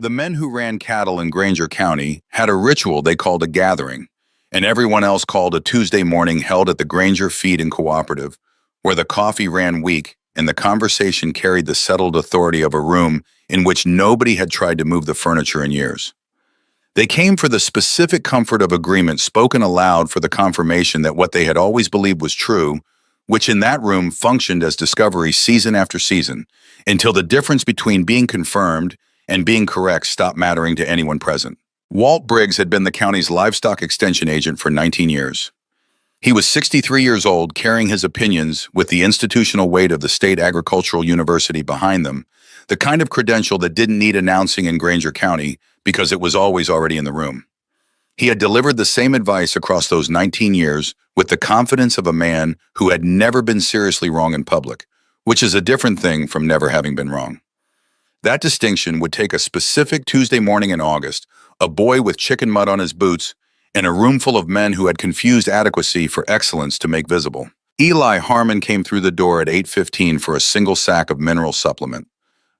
The men who ran cattle in Granger County had a ritual they called a gathering, and everyone else called a Tuesday morning held at the Granger Feed and Cooperative, where the coffee ran weak and the conversation carried the settled authority of a room in which nobody had tried to move the furniture in years. They came for the specific comfort of agreement spoken aloud for the confirmation that what they had always believed was true, which in that room functioned as discovery season after season, until the difference between being confirmed and being correct stopped mattering to anyone present. Walt Briggs had been the county's livestock extension agent for 19 years. He was 63 years old, carrying his opinions with the institutional weight of the State Agricultural University behind them, the kind of credential that didn't need announcing in Granger County because it was always already in the room. He had delivered the same advice across those 19 years with the confidence of a man who had never been seriously wrong in public, which is a different thing from never having been wrong. That distinction would take a specific Tuesday morning in August, a boy with chicken mud on his boots, and a room full of men who had confused adequacy for excellence to make visible. Eli Harmon came through the door at 8:15 for a single sack of mineral supplement,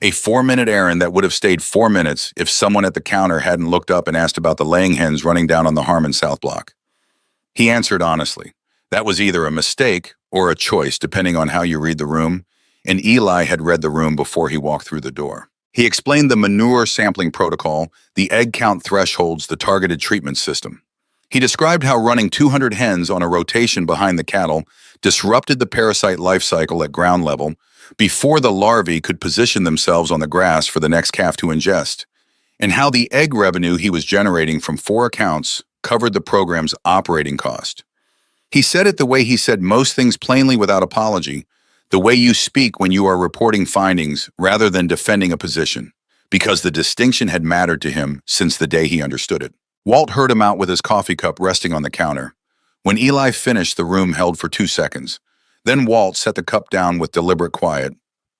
a 4-minute errand that would have stayed 4 minutes if someone at the counter hadn't looked up and asked about the laying hens running down on the Harmon South Block. He answered honestly. That was either a mistake or a choice, depending on how you read the room, and Eli had read the room before he walked through the door. He explained the manure sampling protocol, the egg count thresholds, the targeted treatment system. He described how running 200 hens on a rotation behind the cattle disrupted the parasite life cycle at ground level before the larvae could position themselves on the grass for the next calf to ingest, and how the egg revenue he was generating from 4 accounts covered the program's operating cost. He said it the way he said most things, plainly without apology, the way you speak when you are reporting findings rather than defending a position, because the distinction had mattered to him since the day he understood it. Walt heard him out with his coffee cup resting on the counter. When Eli finished, the room held for 2 seconds. Then Walt set the cup down with deliberate quiet.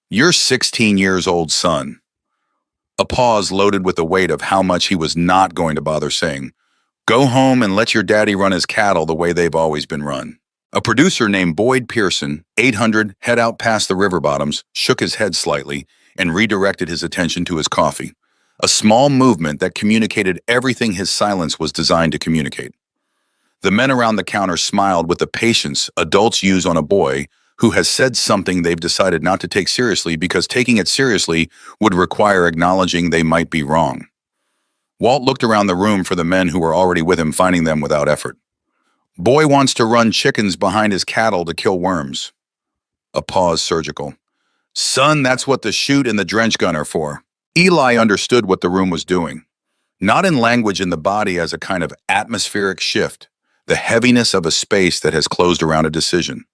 "You're 16 years old, son." A pause loaded with the weight of how much he was not going to bother saying. "Go home and let your daddy run his cattle the way they've always been run." A producer named Boyd Pearson, 800, head out past the river bottoms, shook his head slightly and redirected his attention to his coffee, a small movement that communicated everything his silence was designed to communicate. The men around the counter smiled with the patience adults use on a boy who has said something they've decided not to take seriously because taking it seriously would require acknowledging they might be wrong. Walt looked around the room for the men who were already with him, finding them without effort. "Boy wants to run chickens behind his cattle to kill worms." A pause, surgical. "Son, that's what the chute and the drench gun are for." Eli understood what the room was doing. Not in language, in the body, as a kind of atmospheric shift, the heaviness of a space that has closed around a decision.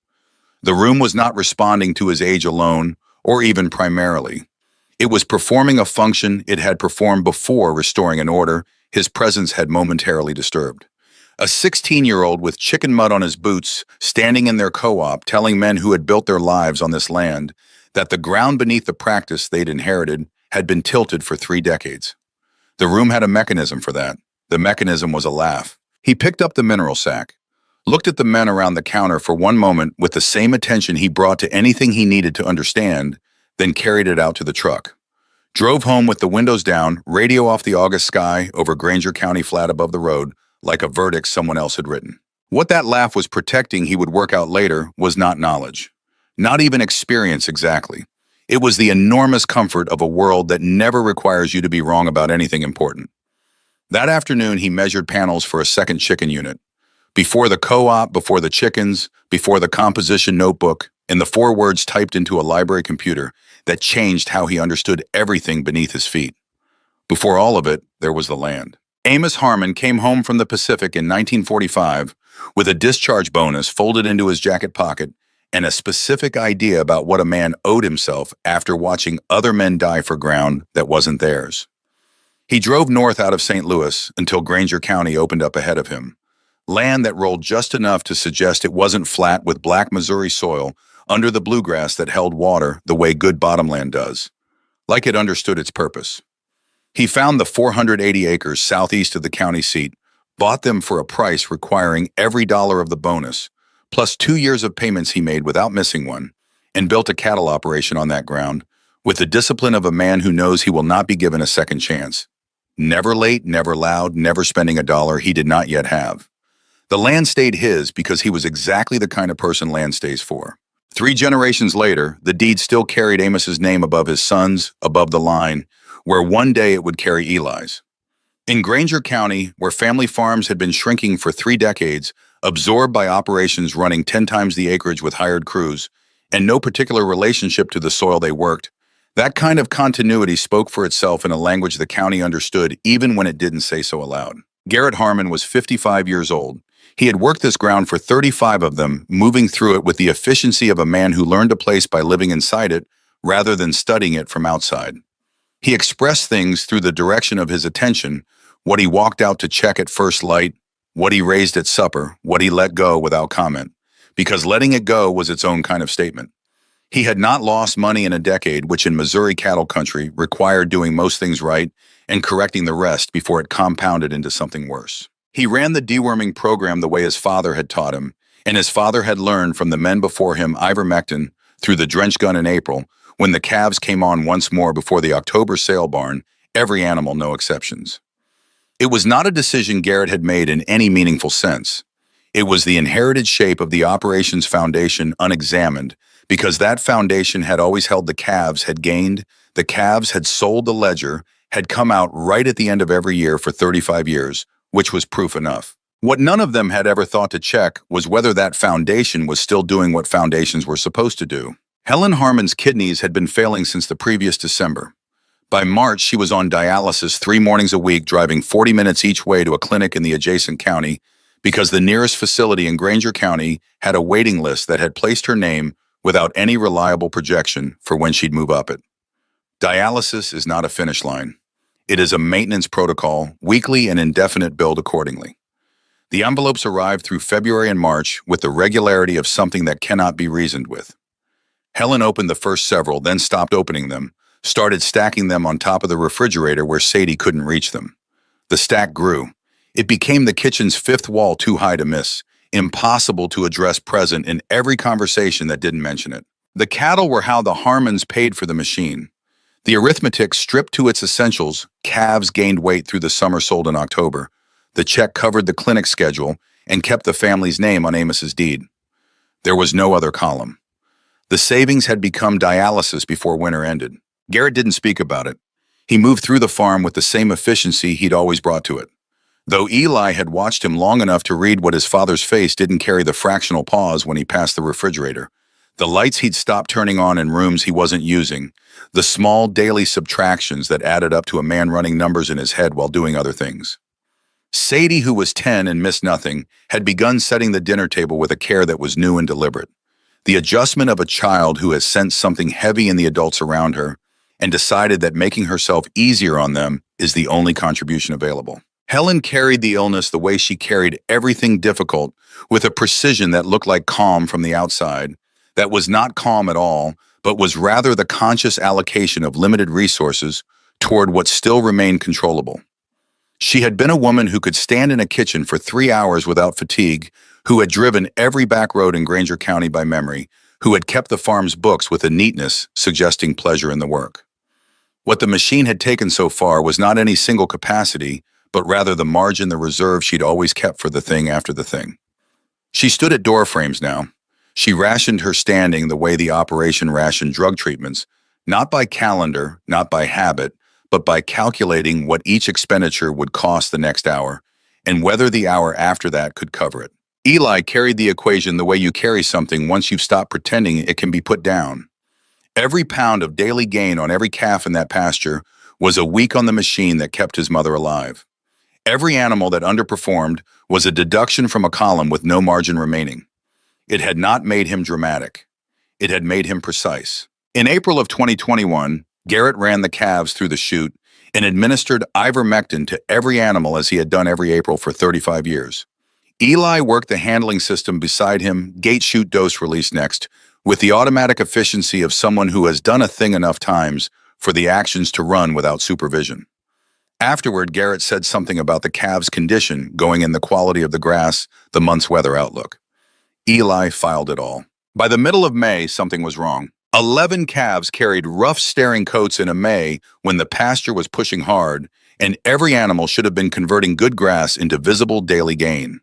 The room was not responding to his age alone, or even primarily. It was performing a function it had performed before, restoring an order his presence had momentarily disturbed. A 16-year-old with chicken mud on his boots, standing in their co-op, telling men who had built their lives on this land that the ground beneath the practice they'd inherited had been tilted for 3 decades. The room had a mechanism for that. The mechanism was a laugh. He picked up the mineral sack, looked at the men around the counter for one moment with the same attention he brought to anything he needed to understand, then carried it out to the truck. Drove home with the windows down, radio off the August sky over Granger County flat above the road, like a verdict someone else had written. What that laugh was protecting, he would work out later, was not knowledge. Not even experience exactly. It was the enormous comfort of a world that never requires you to be wrong about anything important. That afternoon, he measured panels for a second chicken unit. Before the co-op, before the chickens, before the composition notebook, and the 4 words typed into a library computer that changed how he understood everything beneath his feet. Before all of it, there was the land. Amos Harmon came home from the Pacific in 1945 with a discharge bonus folded into his jacket pocket and a specific idea about what a man owed himself after watching other men die for ground that wasn't theirs. He drove north out of St. Louis until Granger County opened up ahead of him, land that rolled just enough to suggest it wasn't flat with black Missouri soil under the bluegrass that held water the way good bottomland does, like it understood its purpose. He found the 480 acres southeast of the county seat, bought them for a price requiring every dollar of the bonus, plus 2 years of payments he made without missing one, and built a cattle operation on that ground with the discipline of a man who knows he will not be given a second chance. Never late, never loud, never spending a dollar he did not yet have. The land stayed his because he was exactly the kind of person land stays for. 3 generations later, the deed still carried Amos's name above his son's, above the line, where one day it would carry Eli's. In Granger County, where family farms had been shrinking for 3 decades, absorbed by operations running 10 times the acreage with hired crews, and no particular relationship to the soil they worked, that kind of continuity spoke for itself in a language the county understood even when it didn't say so aloud. Garrett Harmon was 55 years old. He had worked this ground for 35 of them, moving through it with the efficiency of a man who learned a place by living inside it rather than studying it from outside. He expressed things through the direction of his attention, what he walked out to check at first light, what he raised at supper, what he let go without comment, because letting it go was its own kind of statement. He had not lost money in a decade, which in Missouri cattle country required doing most things right and correcting the rest before it compounded into something worse. He ran the deworming program the way his father had taught him, and his father had learned from the men before him ivermectin through the drench gun in April, when the calves came on once more before the October sale barn, every animal no exceptions. It was not a decision Garrett had made in any meaningful sense. It was the inherited shape of the operations foundation unexamined, because that foundation had always held the calves had gained, the calves had sold the ledger, had come out right at the end of every year for 35 years, which was proof enough. What none of them had ever thought to check was whether that foundation was still doing what foundations were supposed to do. Helen Harmon's kidneys had been failing since the previous December. By March, she was on dialysis 3 mornings a week, driving 40 minutes each way to a clinic in the adjacent county because the nearest facility in Granger County had a waiting list that had placed her name without any reliable projection for when she'd move up it. Dialysis is not a finish line. It is a maintenance protocol, weekly and indefinite billed accordingly. The envelopes arrived through February and March with the regularity of something that cannot be reasoned with. Helen opened the first several, then stopped opening them, started stacking them on top of the refrigerator where Sadie couldn't reach them. The stack grew. It became the kitchen's fifth wall too high to miss, impossible to address present in every conversation that didn't mention it. The cattle were how the Harmons paid for the machine. The arithmetic stripped to its essentials, calves gained weight through the summer sold in October. The check covered the clinic schedule and kept the family's name on Amos's deed. There was no other column. The savings had become dialysis before winter ended. Garrett didn't speak about it. He moved through the farm with the same efficiency he'd always brought to it. Though Eli had watched him long enough to read what his father's face didn't carry the fractional pause when he passed the refrigerator, the lights he'd stopped turning on in rooms he wasn't using, the small daily subtractions that added up to a man running numbers in his head while doing other things. Sadie, who was 10 and missed nothing, had begun setting the dinner table with a care that was new and deliberate. The adjustment of a child who has sensed something heavy in the adults around her and decided that making herself easier on them is the only contribution available. Helen carried the illness the way she carried everything difficult, with a precision that looked like calm from the outside, that was not calm at all, but was rather the conscious allocation of limited resources toward what still remained controllable. She had been a woman who could stand in a kitchen for 3 hours without fatigue, who had driven every back road in Granger County by memory, who had kept the farm's books with a neatness suggesting pleasure in the work. What the machine had taken so far was not any single capacity, but rather the margin, the reserve she'd always kept for the thing after the thing. She stood at door frames now. She rationed her standing the way the operation rationed drug treatments, not by calendar, not by habit, but by calculating what each expenditure would cost the next hour, and whether the hour after that could cover it. Eli carried the equation the way you carry something once you've stopped pretending it can be put down. Every pound of daily gain on every calf in that pasture was a week on the machine that kept his mother alive. Every animal that underperformed was a deduction from a column with no margin remaining. It had not made him dramatic. It had made him precise. In April of 2021, Garrett ran the calves through the chute and administered ivermectin to every animal as he had done every April for 35 years. Eli worked the handling system beside him, gate chute dose release next, with the automatic efficiency of someone who has done a thing enough times for the actions to run without supervision. Afterward, Garrett said something about the calves' condition going in the quality of the grass, the month's weather outlook. Eli filed it all. By the middle of May, something was wrong. 11 calves carried rough staring coats in a May when the pasture was pushing hard, and every animal should have been converting good grass into visible daily gain.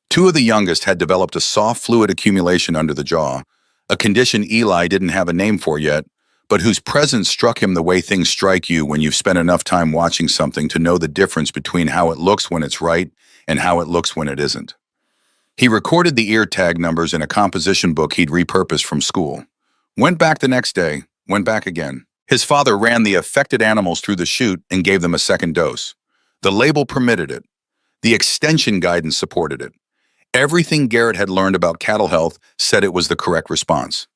Two of the youngest had developed a soft fluid accumulation under the jaw, a condition Eli didn't have a name for yet, but whose presence struck him the way things strike you when you've spent enough time watching something to know the difference between how it looks when it's right and how it looks when it isn't. He recorded the ear tag numbers in a composition book he'd repurposed from school. Went back the next day, went back again. His father ran the affected animals through the chute and gave them a second dose. The label permitted it. The extension guidance supported it. Everything Garrett had learned about cattle health said it was the correct response.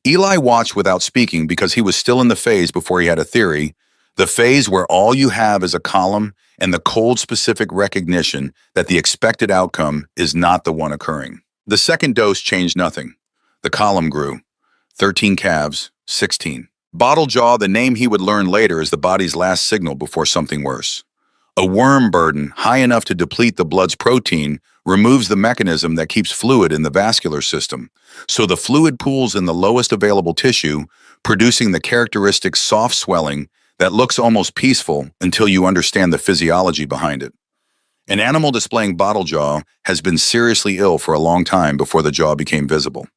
Eli watched without speaking because he was still in the phase before he had a theory, the phase where all you have is a column and the cold specific recognition that the expected outcome is not the one occurring. The second dose changed nothing. The column grew. 13 calves, 16. Bottle jaw, the name he would learn later, is the body's last signal before something worse. A worm burden high enough to deplete the blood's protein removes the mechanism that keeps fluid in the vascular system, so the fluid pools in the lowest available tissue, producing the characteristic soft swelling that looks almost peaceful until you understand the physiology behind it. An animal displaying bottle jaw has been seriously ill for a long time before the jaw became visible.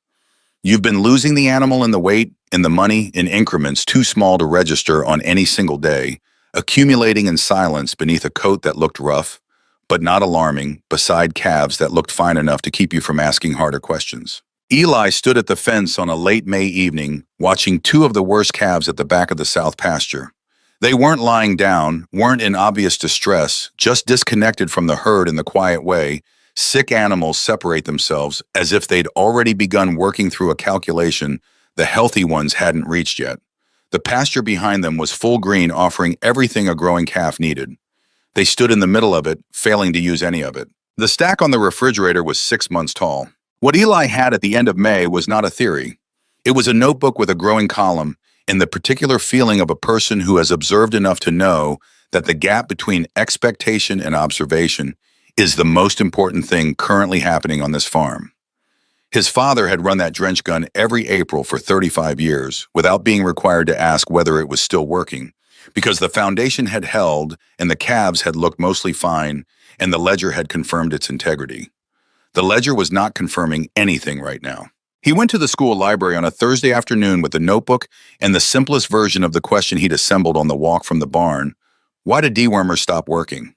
You've been losing the animal in the weight and the money in increments too small to register on any single day, accumulating in silence beneath a coat that looked rough, but not alarming, beside calves that looked fine enough to keep you from asking harder questions. Eli stood at the fence on a late May evening, watching two of the worst calves at the back of the south pasture. They weren't lying down, weren't in obvious distress, just disconnected from the herd in the quiet way sick animals separate themselves as if they'd already begun working through a calculation the healthy ones hadn't reached yet. The pasture behind them was full green, offering everything a growing calf needed. They stood in the middle of it, failing to use any of it. The stack on the refrigerator was 6 months tall. What Eli had at the end of May was not a theory. It was a notebook with a growing column and the particular feeling of a person who has observed enough to know that the gap between expectation and observation is the most important thing currently happening on this farm. His father had run that drench gun every April for 35 years without being required to ask whether it was still working, because the foundation had held and the calves had looked mostly fine and the ledger had confirmed its integrity. The ledger was not confirming anything right now. He went to the school library on a Thursday afternoon with a notebook and the simplest version of the question he'd assembled on the walk from the barn. Why did dewormers stop working?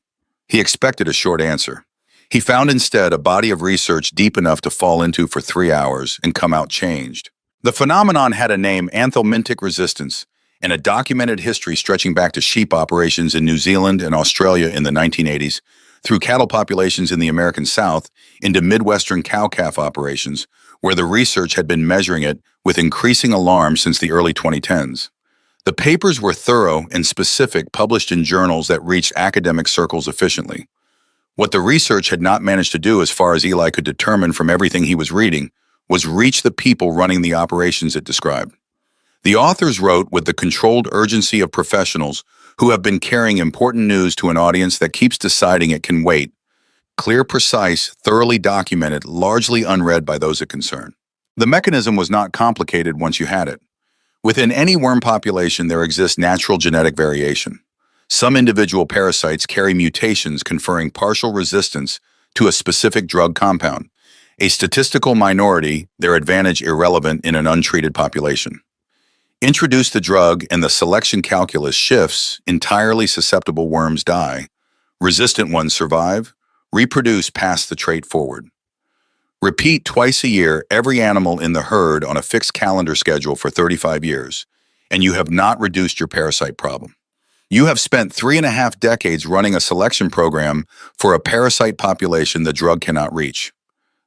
He expected a short answer. He found instead a body of research deep enough to fall into for 3 hours and come out changed. The phenomenon had a name, anthelmintic resistance, and a documented history stretching back to sheep operations in New Zealand and Australia in the 1980s, through cattle populations in the American South, into Midwestern cow-calf operations, where the research had been measuring it with increasing alarm since the early 2010s. The papers were thorough and specific, published in journals that reached academic circles efficiently. What the research had not managed to do, as far as Eli could determine from everything he was reading, was reach the people running the operations it described. The authors wrote with the controlled urgency of professionals who have been carrying important news to an audience that keeps deciding it can wait. Clear, precise, thoroughly documented, largely unread by those it concerned. The mechanism was not complicated once you had it. Within any worm population, there exists natural genetic variation. Some individual parasites carry mutations conferring partial resistance to a specific drug compound. A statistical minority, their advantage irrelevant in an untreated population. Introduce the drug and the selection calculus shifts, entirely susceptible worms die. Resistant ones survive, reproduce, pass the trait forward. Repeat twice a year every animal in the herd on a fixed calendar schedule for 35 years, and you have not reduced your parasite problem. You have spent 3.5 decades running a selection program for a parasite population the drug cannot reach.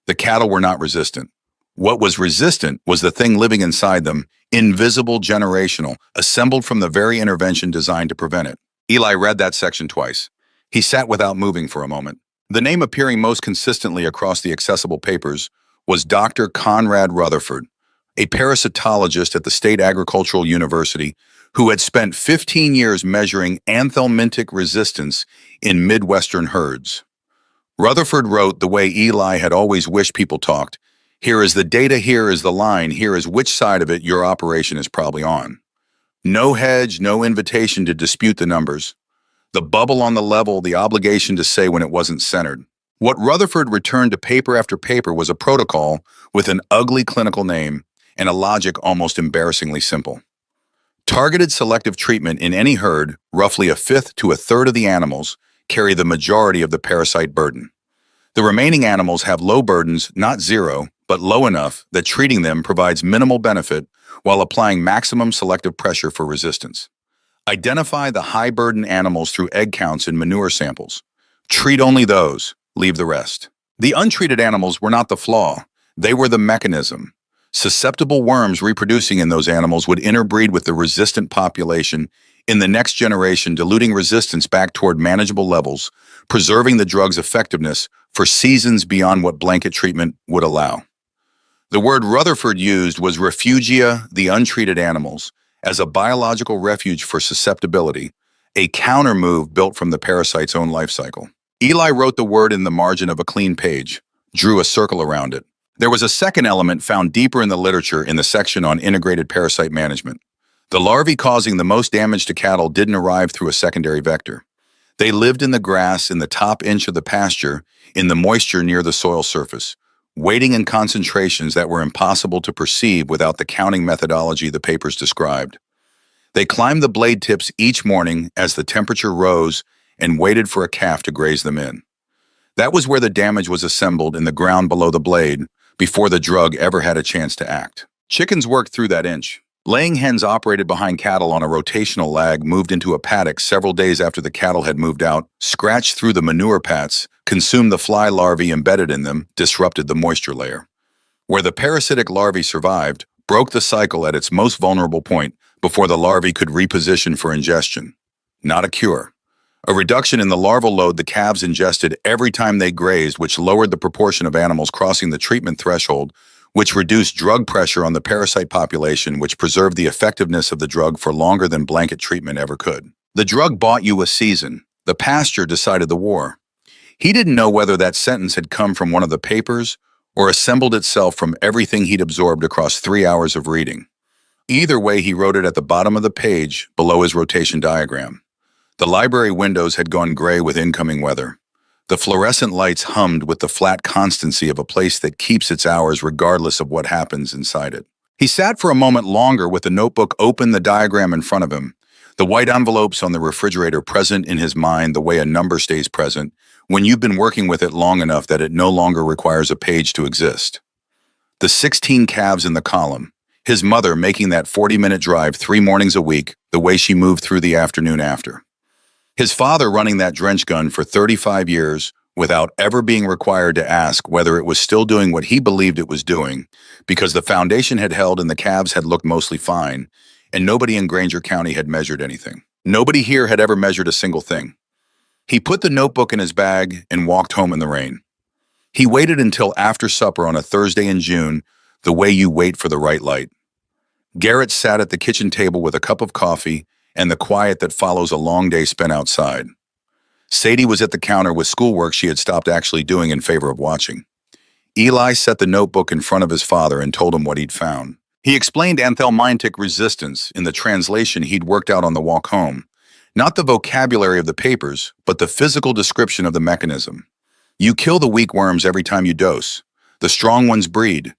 The cattle were not resistant. What was resistant was the thing living inside them, invisible, generational, assembled from the very intervention designed to prevent it. Eli read that section twice. He sat without moving for a moment. The name appearing most consistently across the accessible papers was Dr. Conrad Rutherford, a parasitologist at the State Agricultural University who had spent 15 years measuring anthelmintic resistance in Midwestern herds. Rutherford wrote the way Eli had always wished people talked. Here is the data, here is the line, here is which side of it your operation is probably on. No hedge, no invitation to dispute the numbers. The bubble on the level, the obligation to say when it wasn't centered. What Rutherford returned to paper after paper was a protocol with an ugly clinical name and a logic almost embarrassingly simple. Targeted selective treatment in any herd, roughly a fifth to a third of the animals, carry the majority of the parasite burden. The remaining animals have low burdens, not zero, but low enough that treating them provides minimal benefit while applying maximum selective pressure for resistance. Identify the high-burden animals through egg counts and manure samples. Treat only those, leave the rest. The untreated animals were not the flaw, they were the mechanism. Susceptible worms reproducing in those animals would interbreed with the resistant population in the next generation, diluting resistance back toward manageable levels, preserving the drug's effectiveness for seasons beyond what blanket treatment would allow. The word Rutherford used was refugia, the untreated animals, as a biological refuge for susceptibility, a counter move built from the parasite's own life cycle. Eli wrote the word in the margin of a clean page, drew a circle around it. There was a second element found deeper in the literature in the section on integrated parasite management. The larvae causing the most damage to cattle didn't arrive through a secondary vector. They lived in the grass in the top inch of the pasture, in the moisture near the soil surface, waiting in concentrations that were impossible to perceive without the counting methodology the papers described. They climbed the blade tips each morning as the temperature rose and waited for a calf to graze them in. That was where the damage was assembled in the ground below the blade before the drug ever had a chance to act. Chickens worked through that inch. Laying hens operated behind cattle on a rotational lag moved into a paddock several days after the cattle had moved out, scratched through the manure pats, consumed the fly larvae embedded in them, disrupted the moisture layer. Where the parasitic larvae survived, broke the cycle at its most vulnerable point before the larvae could reposition for ingestion. Not a cure. A reduction in the larval load the calves ingested every time they grazed, which lowered the proportion of animals crossing the treatment threshold, which reduced drug pressure on the parasite population, which preserved the effectiveness of the drug for longer than blanket treatment ever could. The drug bought you a season. The pasture decided the war. He didn't know whether that sentence had come from one of the papers or assembled itself from everything he'd absorbed across 3 hours of reading. Either way, he wrote it at the bottom of the page below his rotation diagram. The library windows had gone gray with incoming weather. The fluorescent lights hummed with the flat constancy of a place that keeps its hours regardless of what happens inside it. He sat for a moment longer with the notebook open, the diagram in front of him, the white envelopes on the refrigerator present in his mind the way a number stays present when you've been working with it long enough that it no longer requires a page to exist. The 16 calves in the column, his mother making that 40-minute drive 3 mornings a week, the way she moved through the afternoon after. His father running that drench gun for 35 years without ever being required to ask whether it was still doing what he believed it was doing, because the foundation had held and the calves had looked mostly fine, and nobody in Granger County had measured anything. Nobody here had ever measured a single thing. He put the notebook in his bag and walked home in the rain. He waited until after supper on a Thursday in June, the way you wait for the right light. Garrett sat at the kitchen table with a cup of coffee and the quiet that follows a long day spent outside. Sadie was at the counter with schoolwork she had stopped actually doing in favor of watching. Eli set the notebook in front of his father and told him what he'd found. He explained anthelmintic resistance in the translation he'd worked out on the walk home. Not the vocabulary of the papers, but the physical description of the mechanism. You kill the weak worms every time you dose. The strong ones breed.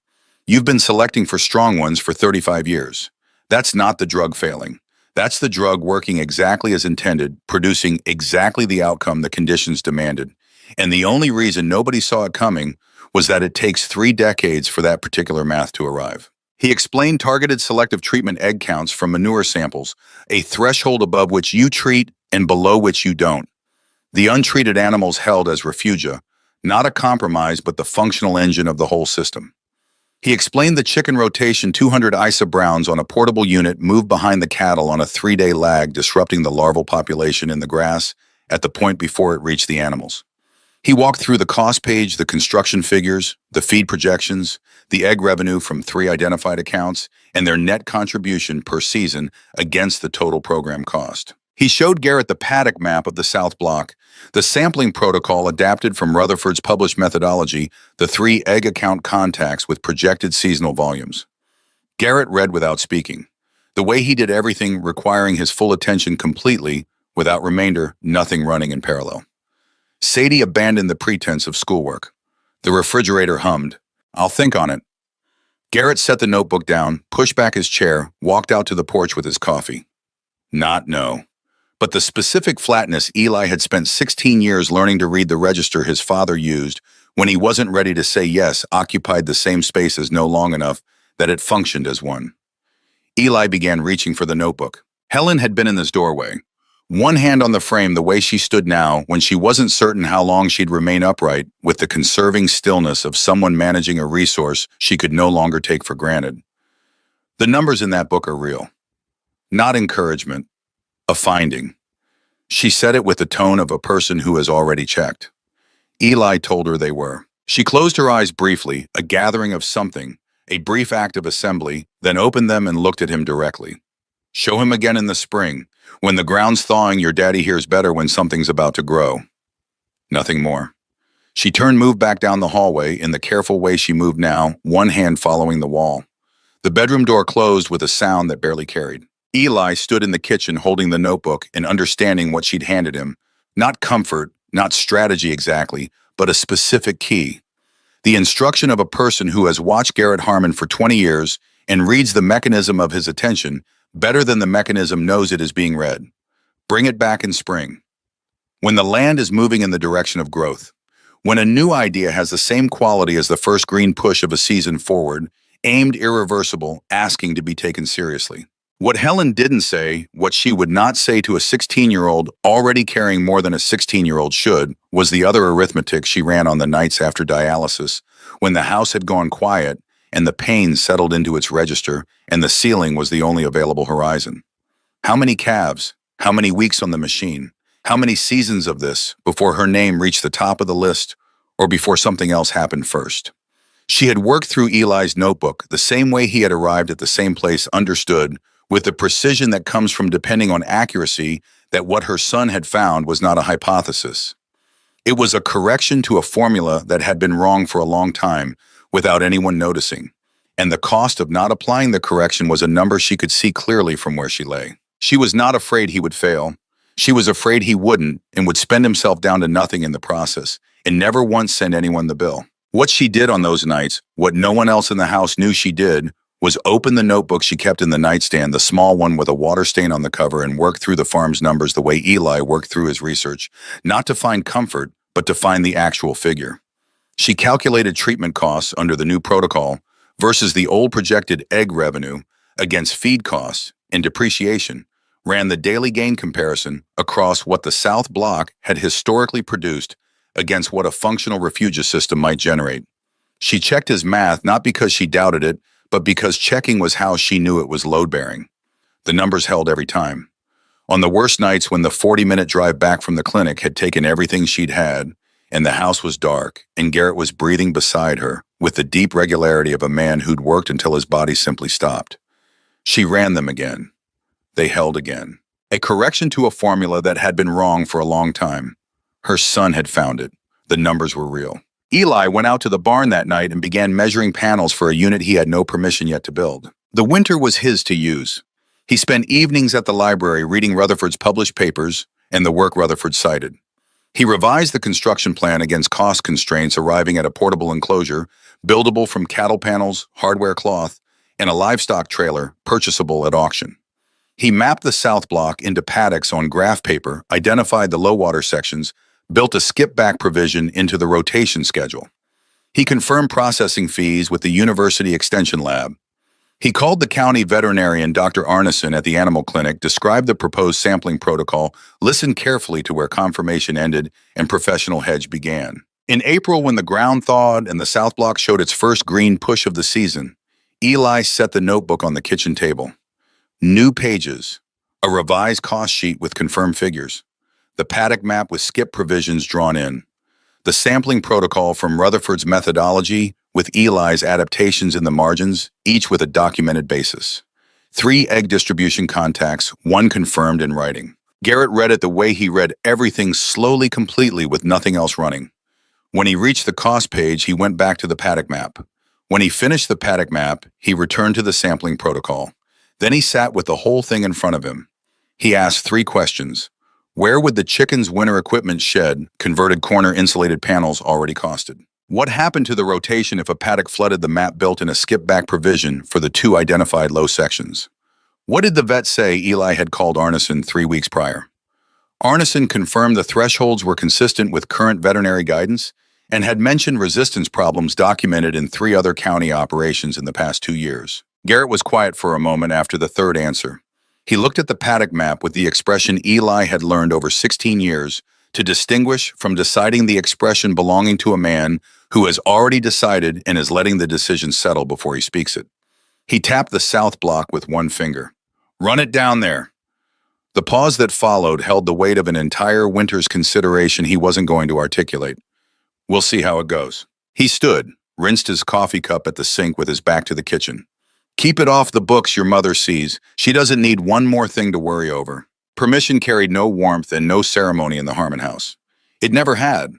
You've been selecting for strong ones for 35 years. That's not the drug failing. That's the drug working exactly as intended, producing exactly the outcome the conditions demanded. And the only reason nobody saw it coming was that it takes 3 decades for that particular math to arrive. He explained targeted selective treatment egg counts from manure samples, a threshold above which you treat and below which you don't. The untreated animals held as refugia, not a compromise but the functional engine of the whole system. He explained the chicken rotation 200 ISA browns on a portable unit moved behind the cattle on a 3-day lag, disrupting the larval population in the grass at the point before it reached the animals. He walked through the cost page, the construction figures, the feed projections, the egg revenue from 3 identified accounts, and their net contribution per season against the total program cost. He showed Garrett the paddock map of the South Block, the sampling protocol adapted from Rutherford's published methodology, the 3 egg account contacts with projected seasonal volumes. Garrett read without speaking. The way he did everything requiring his full attention completely Without remainder, nothing running in parallel. Sadie abandoned the pretense of schoolwork. The refrigerator hummed. "I'll think on it." Garrett set the notebook down, pushed back his chair, walked out to the porch with his coffee. Not no. But the specific flatness Eli had spent 16 years learning to read the register his father used when he wasn't ready to say yes occupied the same space as no long enough that it functioned as one. Eli began reaching for the notebook. Helen had been in this doorway, one hand on the frame the way she stood now when she wasn't certain how long she'd remain upright with the conserving stillness of someone managing a resource she could no longer take for granted. The numbers in that book are real. Not encouragement, a finding. She said it with the tone of a person who has already checked. Eli told her they were. She closed her eyes briefly, a gathering of something, a brief act of assembly, then opened them and looked at him directly. "Show him again in the spring. When the ground's thawing, your daddy hears better when something's about to grow." Nothing more. She moved back down the hallway in the careful way she moved now, one hand following the wall. The bedroom door closed with a sound that barely carried. Eli stood in the kitchen holding the notebook and understanding what she'd handed him. Not comfort, not strategy exactly, but a specific key. The instruction of a person who has watched Garrett Harmon for 20 years and reads the mechanism of his attention better than the mechanism knows it is being read. Bring it back in spring. When the land is moving in the direction of growth. When a new idea has the same quality as the first green push of a season forward, aimed, irreversible, asking to be taken seriously. What Helen didn't say, what she would not say to a 16-year-old already carrying more than a 16-year-old should, was the other arithmetic she ran on the nights after dialysis, when the house had gone quiet and the pain settled into its register and the ceiling was the only available horizon. How many calves? How many weeks on the machine? How many seasons of this before her name reached the top of the list or before something else happened first? She had worked through Eli's notebook the same way he had arrived at the same place, understood, with the precision that comes from depending on accuracy, that what her son had found was not a hypothesis. It was a correction to a formula that had been wrong for a long time without anyone noticing, and the cost of not applying the correction was a number she could see clearly from where she lay. She was not afraid he would fail. She was afraid he wouldn't and would spend himself down to nothing in the process and never once send anyone the bill. What she did on those nights, what no one else in the house knew she did, was open the notebook she kept in the nightstand, the small one with a water stain on the cover, and work through the farm's numbers the way Eli worked through his research, not to find comfort, but to find the actual figure. She calculated treatment costs under the new protocol versus the old projected egg revenue against feed costs and depreciation, ran the daily gain comparison across what the South Block had historically produced against what a functional refugia system might generate. She checked his math not because she doubted it, but because checking was how she knew it was load-bearing. The numbers held every time. On the worst nights when the 40-minute drive back from the clinic had taken everything she'd had, and the house was dark, and Garrett was breathing beside her with the deep regularity of a man who'd worked until his body simply stopped. She ran them again. They held again. A correction to a formula that had been wrong for a long time. Her son had found it. The numbers were real. Eli went out to the barn that night and began measuring panels for a unit he had no permission yet to build. The winter was his to use. He spent evenings at the library reading Rutherford's published papers and the work Rutherford cited. He revised the construction plan against cost constraints, arriving at a portable enclosure, buildable from cattle panels, hardware cloth, and a livestock trailer purchasable at auction. He mapped the South Block into paddocks on graph paper, identified the low water sections, built a skip-back provision into the rotation schedule. He confirmed processing fees with the University Extension Lab. He called the county veterinarian, Dr. Arneson, at the animal clinic, described the proposed sampling protocol, listened carefully to where confirmation ended and professional hedge began. In April, when the ground thawed and the South Block showed its first green push of the season, Eli set the notebook on the kitchen table. New pages, a revised cost sheet with confirmed figures, the paddock map with skip provisions drawn in, the sampling protocol from Rutherford's methodology with Eli's adaptations in the margins, each with a documented basis. 3 egg distribution contacts, 1 confirmed in writing. Garrett read it the way he read everything, slowly, completely, with nothing else running. When he reached the cost page, he went back to the paddock map. When he finished the paddock map, he returned to the sampling protocol. Then he sat with the whole thing in front of him. He asked 3 questions. Where would the chickens' winter equipment shed, converted corner insulated panels already costed? What happened to the rotation if a paddock flooded the map built in a skip-back provision for the two identified low sections? What did the vet say Eli had called Arneson 3 weeks prior? Arneson confirmed the thresholds were consistent with current veterinary guidance and had mentioned resistance problems documented in 3 other county operations in the past 2 years. Garrett was quiet for a moment after the third answer. He looked at the paddock map with the expression Eli had learned over 16 years to distinguish from deciding the expression belonging to a man who has already decided and is letting the decision settle before he speaks it. He tapped the south block with one finger. "Run it down there." The pause that followed held the weight of an entire winter's consideration he wasn't going to articulate. "We'll see how it goes." He stood, rinsed his coffee cup at the sink with his back to the kitchen. "Keep it off the books your mother sees. She doesn't need one more thing to worry over." Permission carried no warmth and no ceremony in the Harmon house. It never had.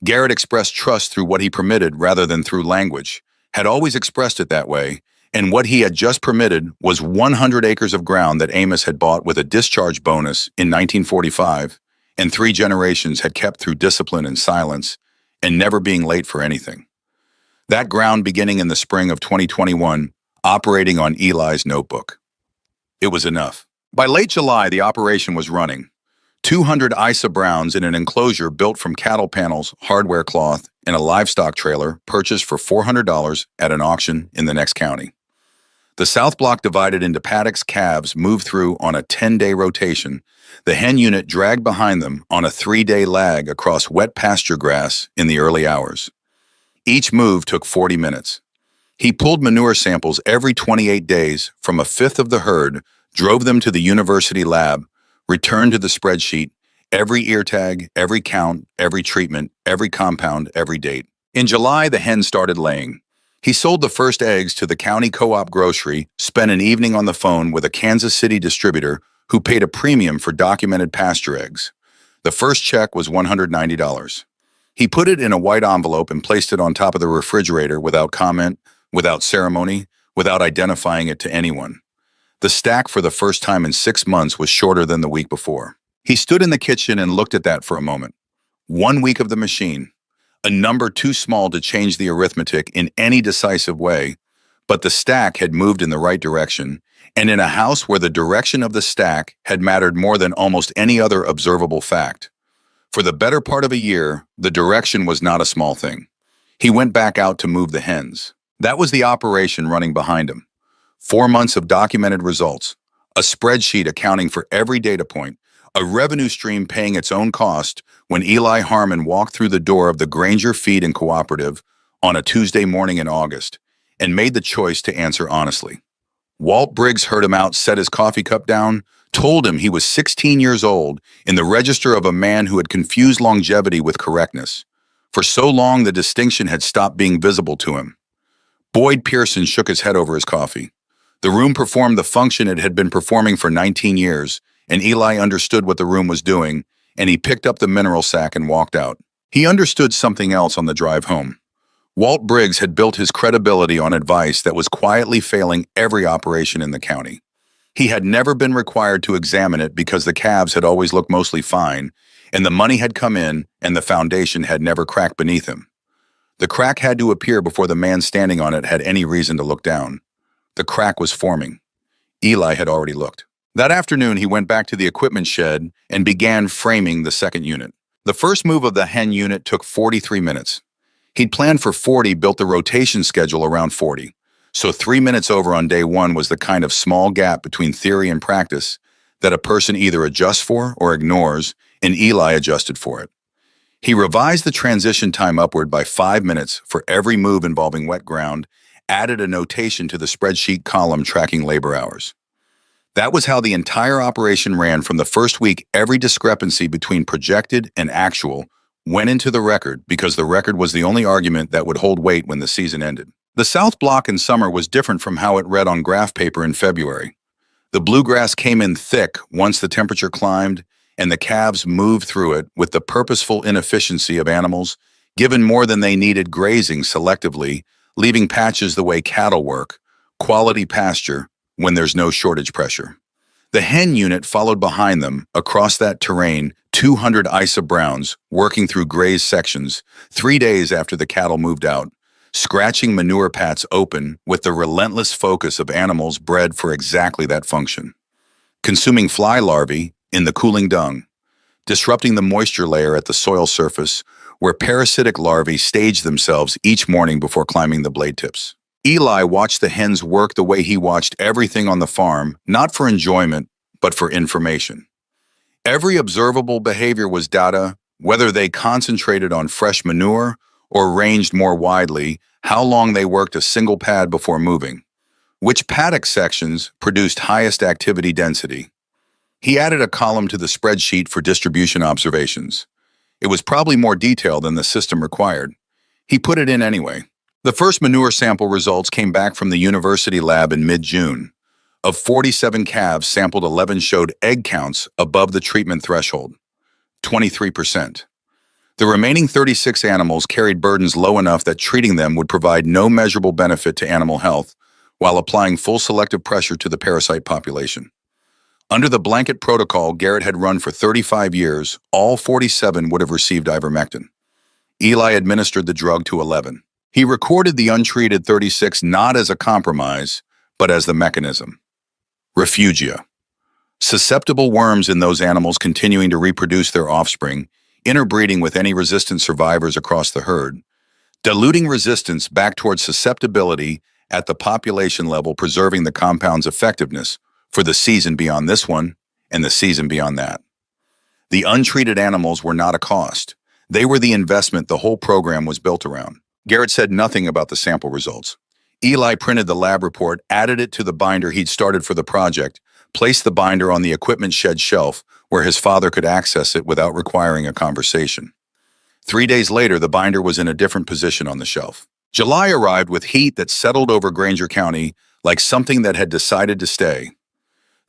Garrett expressed trust through what he permitted rather than through language, had always expressed it that way, and what he had just permitted was 100 acres of ground that Amos had bought with a discharge bonus in 1945, and 3 generations had kept through discipline and silence, and never being late for anything. That ground beginning in the spring of 2021, operating on Eli's notebook. It was enough. By late July, the operation was running. 200 ISA Browns in an enclosure built from cattle panels, hardware cloth, and a livestock trailer purchased for $400 at an auction in the next county. The south block divided into paddocks. Calves moved through on a 10-day rotation. The hen unit dragged behind them on a 3-day lag across wet pasture grass in the early hours. Each move took 40 minutes. He pulled manure samples every 28 days from a fifth of the herd, drove them to the university lab, returned to the spreadsheet, every ear tag, every count, every treatment, every compound, every date. In July, the hen started laying. He sold the first eggs to the county co-op grocery, spent an evening on the phone with a Kansas City distributor who paid a premium for documented pasture eggs. The first check was $190. He put it in a white envelope and placed it on top of the refrigerator without comment, without ceremony, without identifying it to anyone. The stack for the first time in 6 months was shorter than the week before. He stood in the kitchen and looked at that for a moment. 1 week of the machine. A number too small to change the arithmetic in any decisive way, but the stack had moved in the right direction, and in a house where the direction of the stack had mattered more than almost any other observable fact. For the better part of a year, the direction was not a small thing. He went back out to move the hens. That was the operation running behind him. 4 months of documented results, a spreadsheet accounting for every data point, a revenue stream paying its own cost when Eli Harmon walked through the door of the Granger Feed and Cooperative on a Tuesday morning in August and made the choice to answer honestly. Walt Briggs heard him out, set his coffee cup down, told him he was 16 years old in the register of a man who had confused longevity with correctness. For so long, the distinction had stopped being visible to him. Boyd Pearson shook his head over his coffee. The room performed the function it had been performing for 19 years, and Eli understood what the room was doing, and he picked up the mineral sack and walked out. He understood something else on the drive home. Walt Briggs had built his credibility on advice that was quietly failing every operation in the county. He had never been required to examine it because the calves had always looked mostly fine, and the money had come in, and the foundation had never cracked beneath him. The crack had to appear before the man standing on it had any reason to look down. The crack was forming. Eli had already looked. That afternoon, he went back to the equipment shed and began framing the second unit. The first move of the hen unit took 43 minutes. He'd planned for 40, built the rotation schedule around 40. So 3 minutes over on day 1 was the kind of small gap between theory and practice that a person either adjusts for or ignores, and Eli adjusted for it. He revised the transition time upward by 5 minutes for every move involving wet ground, added a notation to the spreadsheet column tracking labor hours. That was how the entire operation ran from the first week. Every discrepancy between projected and actual went into the record because the record was the only argument that would hold weight when the season ended. The South Block in summer was different from how it read on graph paper in February. The bluegrass came in thick once the temperature climbed, and the calves moved through it with the purposeful inefficiency of animals, given more than they needed grazing selectively, leaving patches the way cattle work, quality pasture, when there's no shortage pressure. The hen unit followed behind them across that terrain, 200 ISA Browns working through grazed sections 3 days after the cattle moved out, scratching manure pats open with the relentless focus of animals bred for exactly that function. Consuming fly larvae in the cooling dung, disrupting the moisture layer at the soil surface where parasitic larvae stage themselves each morning before climbing the blade tips. Eli watched the hens work the way he watched everything on the farm, not for enjoyment, but for information. Every observable behavior was data, whether they concentrated on fresh manure or ranged more widely, how long they worked a single pad before moving, which paddock sections produced highest activity density. He added a column to the spreadsheet for distribution observations. It was probably more detailed than the system required. He put it in anyway. The first manure sample results came back from the university lab in mid-June. Of 47 calves sampled, 11 showed egg counts above the treatment threshold, 23%. The remaining 36 animals carried burdens low enough that treating them would provide no measurable benefit to animal health while applying full selective pressure to the parasite population. Under the blanket protocol Garrett had run for 35 years, all 47 would have received ivermectin. Eli administered the drug to 11. He recorded the untreated 36 not as a compromise, but as the mechanism. Refugia. Susceptible worms in those animals continuing to reproduce their offspring, interbreeding with any resistant survivors across the herd, diluting resistance back towards susceptibility at the population level, preserving the compound's effectiveness for the season beyond this one and the season beyond that. The untreated animals were not a cost. They were the investment the whole program was built around. Garrett said nothing about the sample results. Eli printed the lab report, added it to the binder he'd started for the project, placed the binder on the equipment shed shelf where his father could access it without requiring a conversation. 3 days later, the binder was in a different position on the shelf. July arrived with heat that settled over Granger County like something that had decided to stay.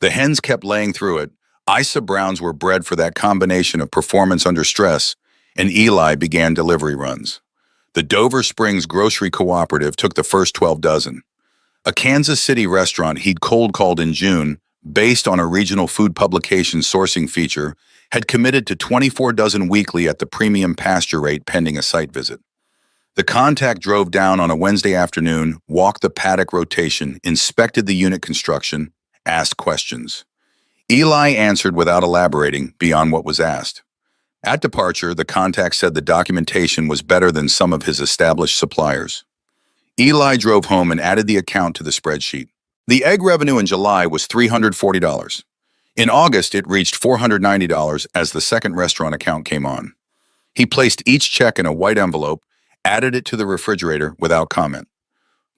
The hens kept laying through it. ISA Browns were bred for that combination of performance under stress, and Eli began delivery runs. The Dover Springs Grocery Cooperative took the first 12 dozen. A Kansas City restaurant he'd cold called in June, based on a regional food publication sourcing feature, had committed to 24 dozen weekly at the premium pasture rate pending a site visit. The contact drove down on a Wednesday afternoon, walked the paddock rotation, inspected the unit construction, asked questions. Eli answered without elaborating beyond what was asked. At departure, the contact said the documentation was better than some of his established suppliers. Eli drove home and added the account to the spreadsheet. The egg revenue in July was $340. In August, it reached $490 as the second restaurant account came on. He placed each check in a white envelope, added it to the refrigerator without comment.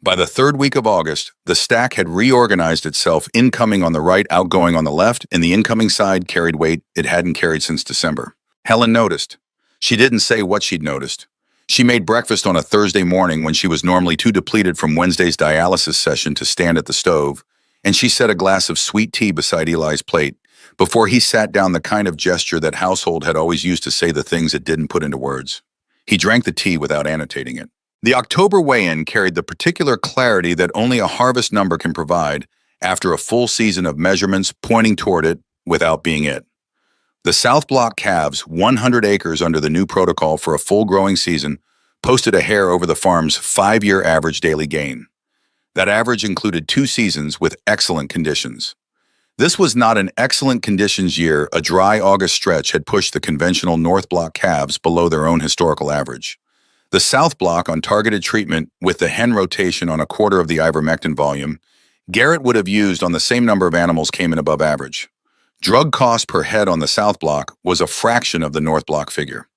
By the third week of August, the stack had reorganized itself, incoming on the right, outgoing on the left, and the incoming side carried weight it hadn't carried since December. Helen noticed. She didn't say what she'd noticed. She made breakfast on a Thursday morning when she was normally too depleted from Wednesday's dialysis session to stand at the stove, and she set a glass of sweet tea beside Eli's plate before he sat down, the kind of gesture that household had always used to say the things it didn't put into words. He drank the tea without annotating it. The October weigh-in carried the particular clarity that only a harvest number can provide after a full season of measurements pointing toward it without being it. The South Block calves, 100 acres under the new protocol for a full growing season, posted a hair over the farm's 5-year average daily gain. That average included 2 seasons with excellent conditions. This was not an excellent conditions year. A dry August stretch had pushed the conventional North Block calves below their own historical average. The South Block, on targeted treatment with the hen rotation on a quarter of the ivermectin volume Garrett would have used on the same number of animals, came in above average. Drug cost per head on the South Block was a fraction of the North Block figure.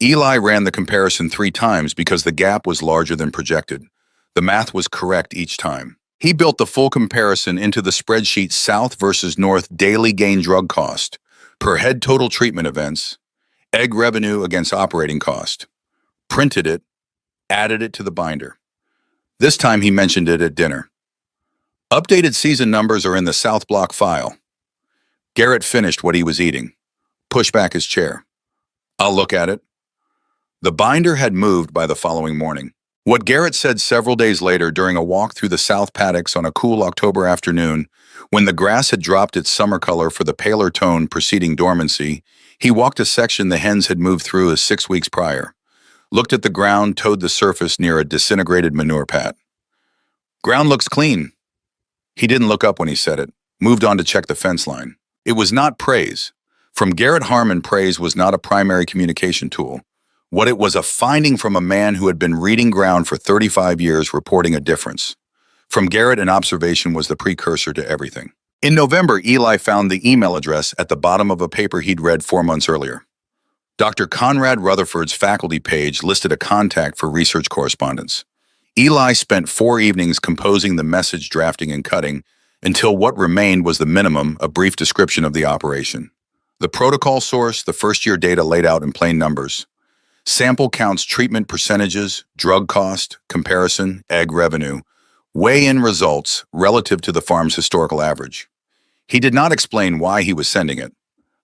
Eli ran the comparison 3 times because the gap was larger than projected. The math was correct each time. He built the full comparison into the spreadsheet: South versus North daily gain drug cost, per head total treatment events, egg revenue against operating cost. Printed it, added it to the binder. This time he mentioned it at dinner. Updated season numbers are in the South Block file. Garrett finished what he was eating, pushed back his chair. I'll look at it. The binder had moved by the following morning. What Garrett said several days later during a walk through the south paddocks on a cool October afternoon, when the grass had dropped its summer color for the paler tone preceding dormancy, he walked a section the hens had moved through as 6 weeks prior, looked at the ground, toed the surface near a disintegrated manure pat. Ground looks clean. He didn't look up when he said it, moved on to check the fence line. It was not praise. From Garrett Harmon, praise was not a primary communication tool. What it was a finding from a man who had been reading ground for 35 years, reporting a difference. From Garrett, an observation was the precursor to everything. In November, Eli found the email address at the bottom of a paper he'd read 4 months earlier. Dr. Conrad Rutherford's faculty page listed a contact for research correspondence. Eli spent 4 evenings composing the message, drafting and cutting, until what remained was the minimum, a brief description of the operation. The protocol source, the first-year data laid out in plain numbers. Sample counts, treatment percentages, drug cost, comparison, egg revenue, weigh-in results relative to the farm's historical average. He did not explain why he was sending it.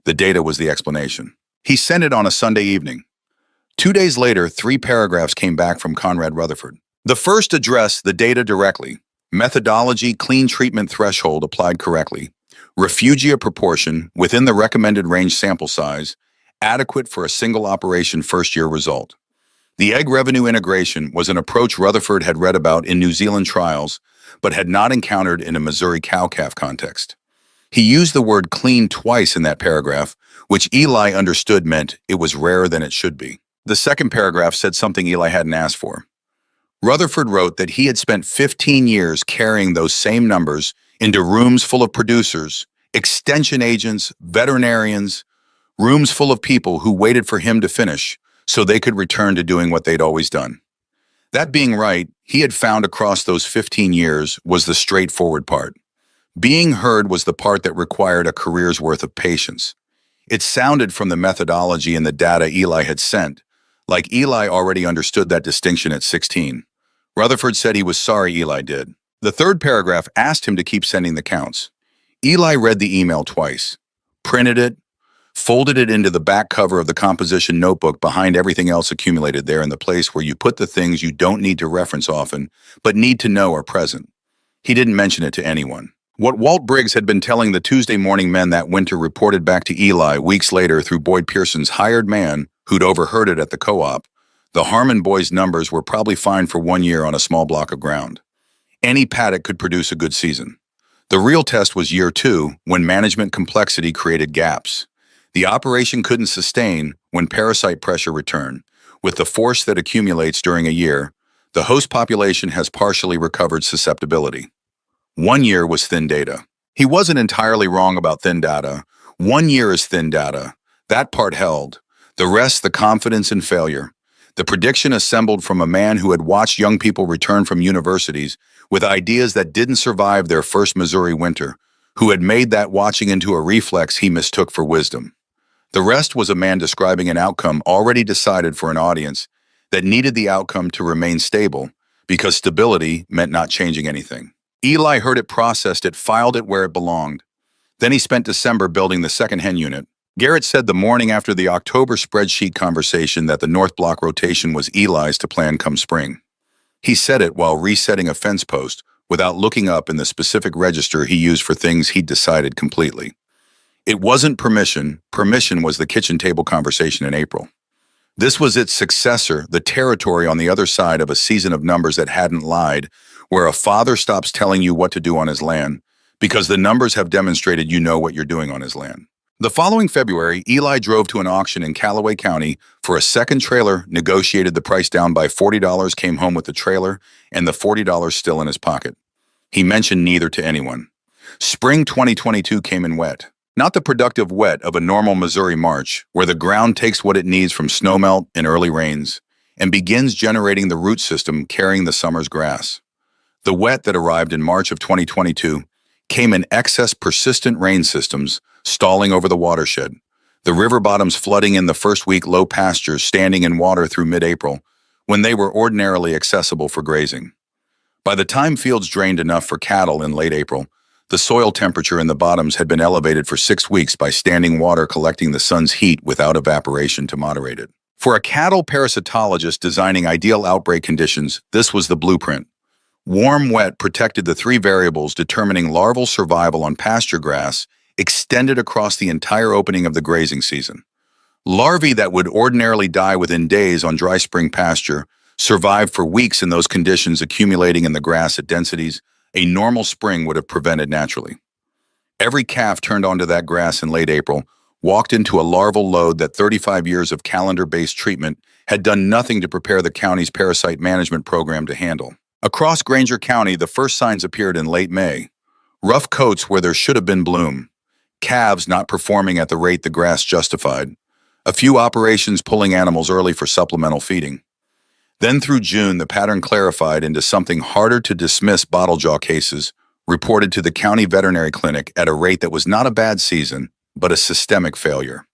The data was the explanation. He sent it on a Sunday evening. 2 days later, 3 paragraphs came back from Conrad Rutherford. The first addressed the data directly. Methodology, clean treatment threshold applied correctly. Refugia proportion within the recommended range sample size, adequate for a single operation first-year result. The egg revenue integration was an approach Rutherford had read about in New Zealand trials, but had not encountered in a Missouri cow-calf context. He used the word clean twice in that paragraph, which Eli understood meant it was rarer than it should be. The second paragraph said something Eli hadn't asked for. Rutherford wrote that he had spent 15 years carrying those same numbers into rooms full of producers, extension agents, veterinarians, rooms full of people who waited for him to finish so they could return to doing what they'd always done. That being right, he had found across those 15 years was the straightforward part. Being heard was the part that required a career's worth of patience. It sounded from the methodology and the data Eli had sent, like Eli already understood that distinction at 16. Rutherford said he was sorry Eli did. The third paragraph asked him to keep sending the counts. Eli read the email twice, printed it, folded it into the back cover of the composition notebook behind everything else accumulated there in the place where you put the things you don't need to reference often, but need to know are present. He didn't mention it to anyone. What Walt Briggs had been telling the Tuesday morning men that winter reported back to Eli weeks later through Boyd Pearson's hired man who'd overheard it at the co-op. The Harmon boys' numbers were probably fine for 1 year on a small block of ground. Any paddock could produce a good season. The real test was year 2, when management complexity created gaps. The operation couldn't sustain when parasite pressure returned. With the force that accumulates during a year, the host population has partially recovered susceptibility. 1 year was thin data. He wasn't entirely wrong about thin data. 1 year is thin data. That part held. The rest, the confidence in failure. The prediction assembled from a man who had watched young people return from universities with ideas that didn't survive their first Missouri winter, who had made that watching into a reflex he mistook for wisdom. The rest was a man describing an outcome already decided for an audience that needed the outcome to remain stable, because stability meant not changing anything. Eli heard it, processed it, filed it where it belonged. Then he spent December building the second hen unit. Garrett said the morning after the October spreadsheet conversation that the North Block rotation was Eli's to plan come spring. He said it while resetting a fence post without looking up in the specific register he used for things he'd decided completely. It wasn't permission. Permission was the kitchen table conversation in April. This was its successor, the territory on the other side of a season of numbers that hadn't lied, where a father stops telling you what to do on his land because the numbers have demonstrated you know what you're doing on his land. The following February, Eli drove to an auction in Callaway County for a second trailer, negotiated the price down by $40, came home with the trailer, and the $40 still in his pocket. He mentioned neither to anyone. Spring 2022 came in wet. Not the productive wet of a normal Missouri March, where the ground takes what it needs from snowmelt and early rains, and begins generating the root system carrying the summer's grass. The wet that arrived in March of 2022 came in excess persistent rain systems, stalling over the watershed, the river bottoms flooding in the first week, low pastures standing in water through mid-April, when they were ordinarily accessible for grazing. By the time fields drained enough for cattle in late April, the soil temperature in the bottoms had been elevated for 6 weeks by standing water collecting the sun's heat without evaporation to moderate it. For a cattle parasitologist designing ideal outbreak conditions, this was the blueprint. Warm, wet protected the three variables determining larval survival on pasture grass extended across the entire opening of the grazing season. Larvae that would ordinarily die within days on dry spring pasture survived for weeks in those conditions, accumulating in the grass at densities a normal spring would have prevented naturally. Every calf turned onto that grass in late April walked into a larval load that 35 years of calendar-based treatment had done nothing to prepare the county's parasite management program to handle. Across Granger County, the first signs appeared in late May. Rough coats where there should have been bloom, calves not performing at the rate the grass justified, a few operations pulling animals early for supplemental feeding. Then through June, the pattern clarified into something harder to dismiss bottle jaw cases reported to the county veterinary clinic at a rate that was not a bad season, but a systemic failure.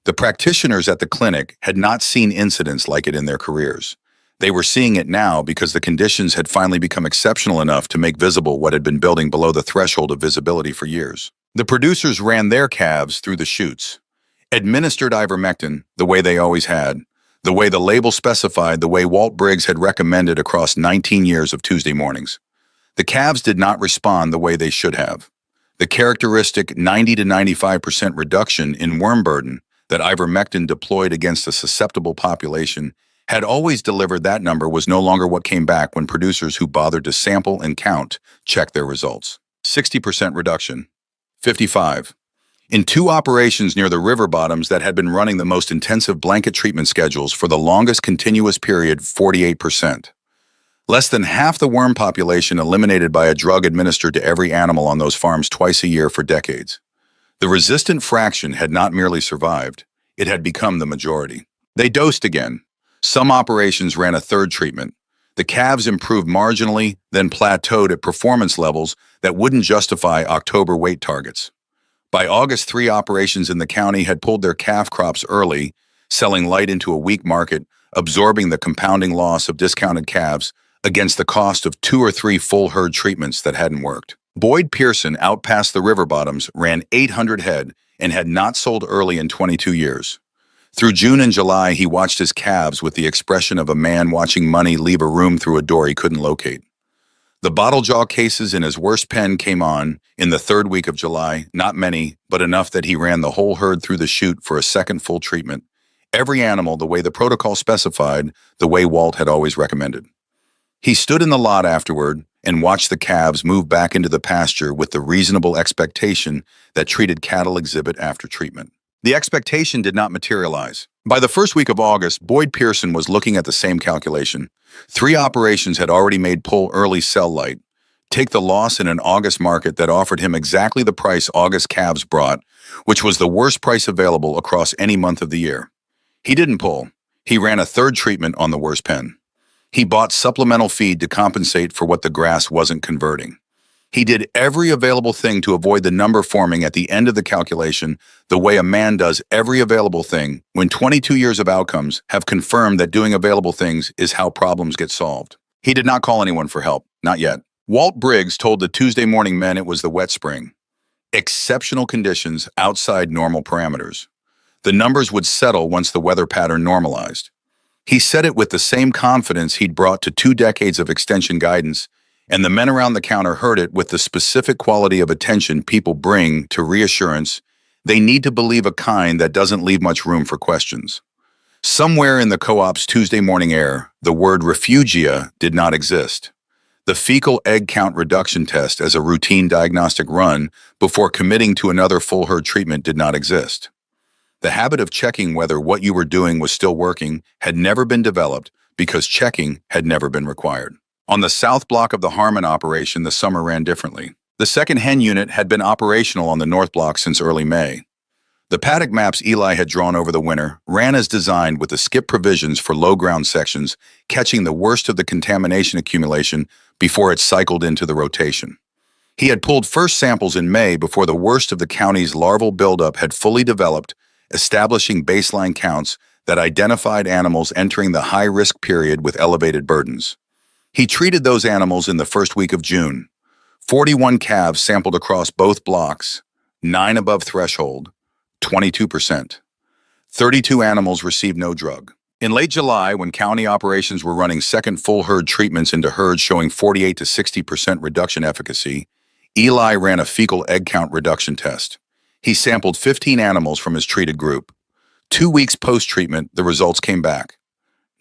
The practitioners at the clinic had not seen incidents like it in their careers. They were seeing it now because the conditions had finally become exceptional enough to make visible what had been building below the threshold of visibility for years. The producers ran their calves through the chutes, administered ivermectin the way they always had, the way the label specified, the way Walt Briggs had recommended across 19 years of Tuesday mornings. The calves did not respond the way they should have. The characteristic 90 to 95% reduction in worm burden that ivermectin deployed against a susceptible population had always delivered. That number was no longer what came back when producers who bothered to sample and count checked their results. 60% reduction. 55. In two operations near the river bottoms that had been running the most intensive blanket treatment schedules for the longest continuous period, 48%. Less than half the worm population eliminated by a drug administered to every animal on those farms twice a year for decades. The resistant fraction had not merely survived, it had become the majority. They dosed again. Some operations ran a third treatment. The calves improved marginally, then plateaued at performance levels that wouldn't justify October weight targets. By August, 3 operations in the county had pulled their calf crops early, selling light into a weak market, absorbing the compounding loss of discounted calves against the cost of 2 or 3 full herd treatments that hadn't worked. Boyd Pearson, out past the river bottoms, ran 800 head and had not sold early in 22 years. Through June and July, he watched his calves with the expression of a man watching money leave a room through a door he couldn't locate. The bottle jaw cases in his worst pen came on in the third week of July, not many, but enough that he ran the whole herd through the chute for a second full treatment. Every animal the way the protocol specified, the way Walt had always recommended. He stood in the lot afterward and watched the calves move back into the pasture with the reasonable expectation that treated cattle exhibit after treatment. The expectation did not materialize. By the first week of August, Boyd Pearson was looking at the same calculation. 3 operations had already made pull early sell light, take the loss in an August market that offered him exactly the price August calves brought, which was the worst price available across any month of the year. He didn't pull. He ran a third treatment on the worst pen. He bought supplemental feed to compensate for what the grass wasn't converting. He did every available thing to avoid the number forming at the end of the calculation the way a man does every available thing when 22 years of outcomes have confirmed that doing available things is how problems get solved. He did not call anyone for help, not yet. Walt Briggs told the Tuesday morning men it was the wet spring. Exceptional conditions outside normal parameters. The numbers would settle once the weather pattern normalized. He said it with the same confidence he'd brought to 2 decades of extension guidance, and the men around the counter heard it with the specific quality of attention people bring to reassurance they need to believe, a kind that doesn't leave much room for questions. Somewhere in the co-op's Tuesday morning air, the word refugia did not exist. The fecal egg count reduction test as a routine diagnostic run before committing to another full herd treatment did not exist. The habit of checking whether what you were doing was still working had never been developed because checking had never been required. On the south block of the Harmon operation, the summer ran differently. The second hen unit had been operational on the north block since early May. The paddock maps Eli had drawn over the winter ran as designed with the skip provisions for low ground sections, catching the worst of the contamination accumulation before it cycled into the rotation. He had pulled first samples in May before the worst of the county's larval buildup had fully developed, establishing baseline counts that identified animals entering the high-risk period with elevated burdens. He treated those animals in the first week of June. 41 calves sampled across both blocks, 9 above threshold, 22%. 32 animals received no drug. In late July, when county operations were running second full herd treatments into herds showing 48 to 60% reduction efficacy, Eli ran a fecal egg count reduction test. He sampled 15 animals from his treated group. 2 weeks post-treatment, the results came back.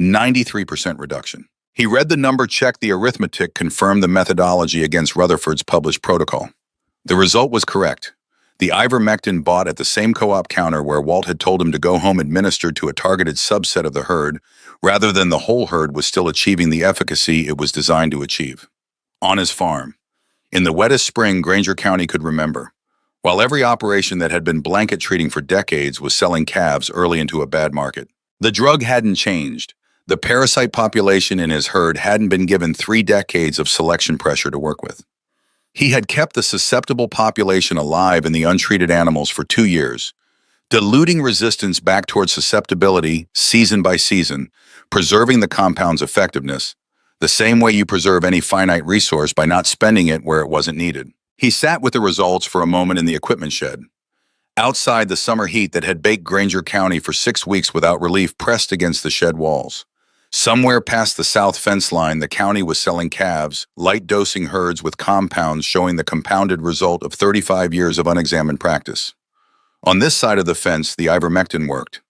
93% reduction. He read the number, checked the arithmetic, confirmed the methodology against Rutherford's published protocol. The result was correct. The ivermectin bought at the same co-op counter where Walt had told him to go home administered to a targeted subset of the herd, rather than the whole herd, was still achieving the efficacy it was designed to achieve. On his farm. In the wettest spring Granger County could remember, while every operation that had been blanket treating for decades was selling calves early into a bad market. The drug hadn't changed. The parasite population in his herd hadn't been given 3 decades of selection pressure to work with. He had kept the susceptible population alive in the untreated animals for 2 years, diluting resistance back towards susceptibility season by season, preserving the compound's effectiveness, the same way you preserve any finite resource by not spending it where it wasn't needed. He sat with the results for a moment in the equipment shed. Outside, the summer heat that had baked Granger County for 6 weeks without relief pressed against the shed walls. Somewhere past the south fence line, the county was selling calves, light dosing herds with compounds showing the compounded result of 35 years of unexamined practice. On this side of the fence, the ivermectin worked.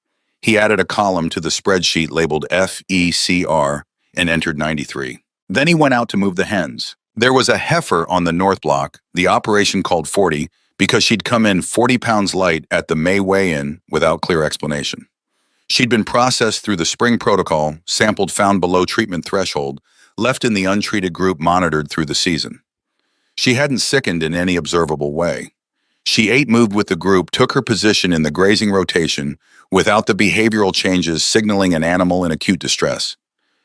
He added a column to the spreadsheet labeled FECR and entered 93. Then he went out to move the hens. There was a heifer on the north block, the operation called 40, because she'd come in 40 pounds light at the May weigh-in without clear explanation. She'd been processed through the spring protocol, sampled found below treatment threshold, left in the untreated group monitored through the season. She hadn't sickened in any observable way. She ate, moved with the group, took her position in the grazing rotation without the behavioral changes signaling an animal in acute distress.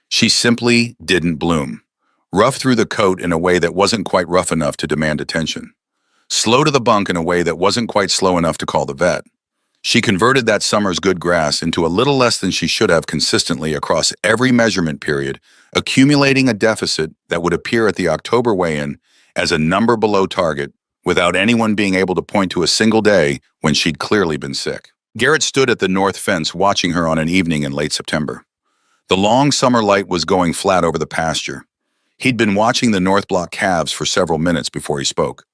She simply didn't bloom. Rough through the coat in a way that wasn't quite rough enough to demand attention. Slow to the bunk in a way that wasn't quite slow enough to call the vet. She converted that summer's good grass into a little less than she should have consistently across every measurement period, accumulating a deficit that would appear at the October weigh-in as a number below target without anyone being able to point to a single day when she'd clearly been sick. Garrett stood at the north fence watching her on an evening in late September. The long summer light was going flat over the pasture. He'd been watching the north block calves for several minutes before he spoke.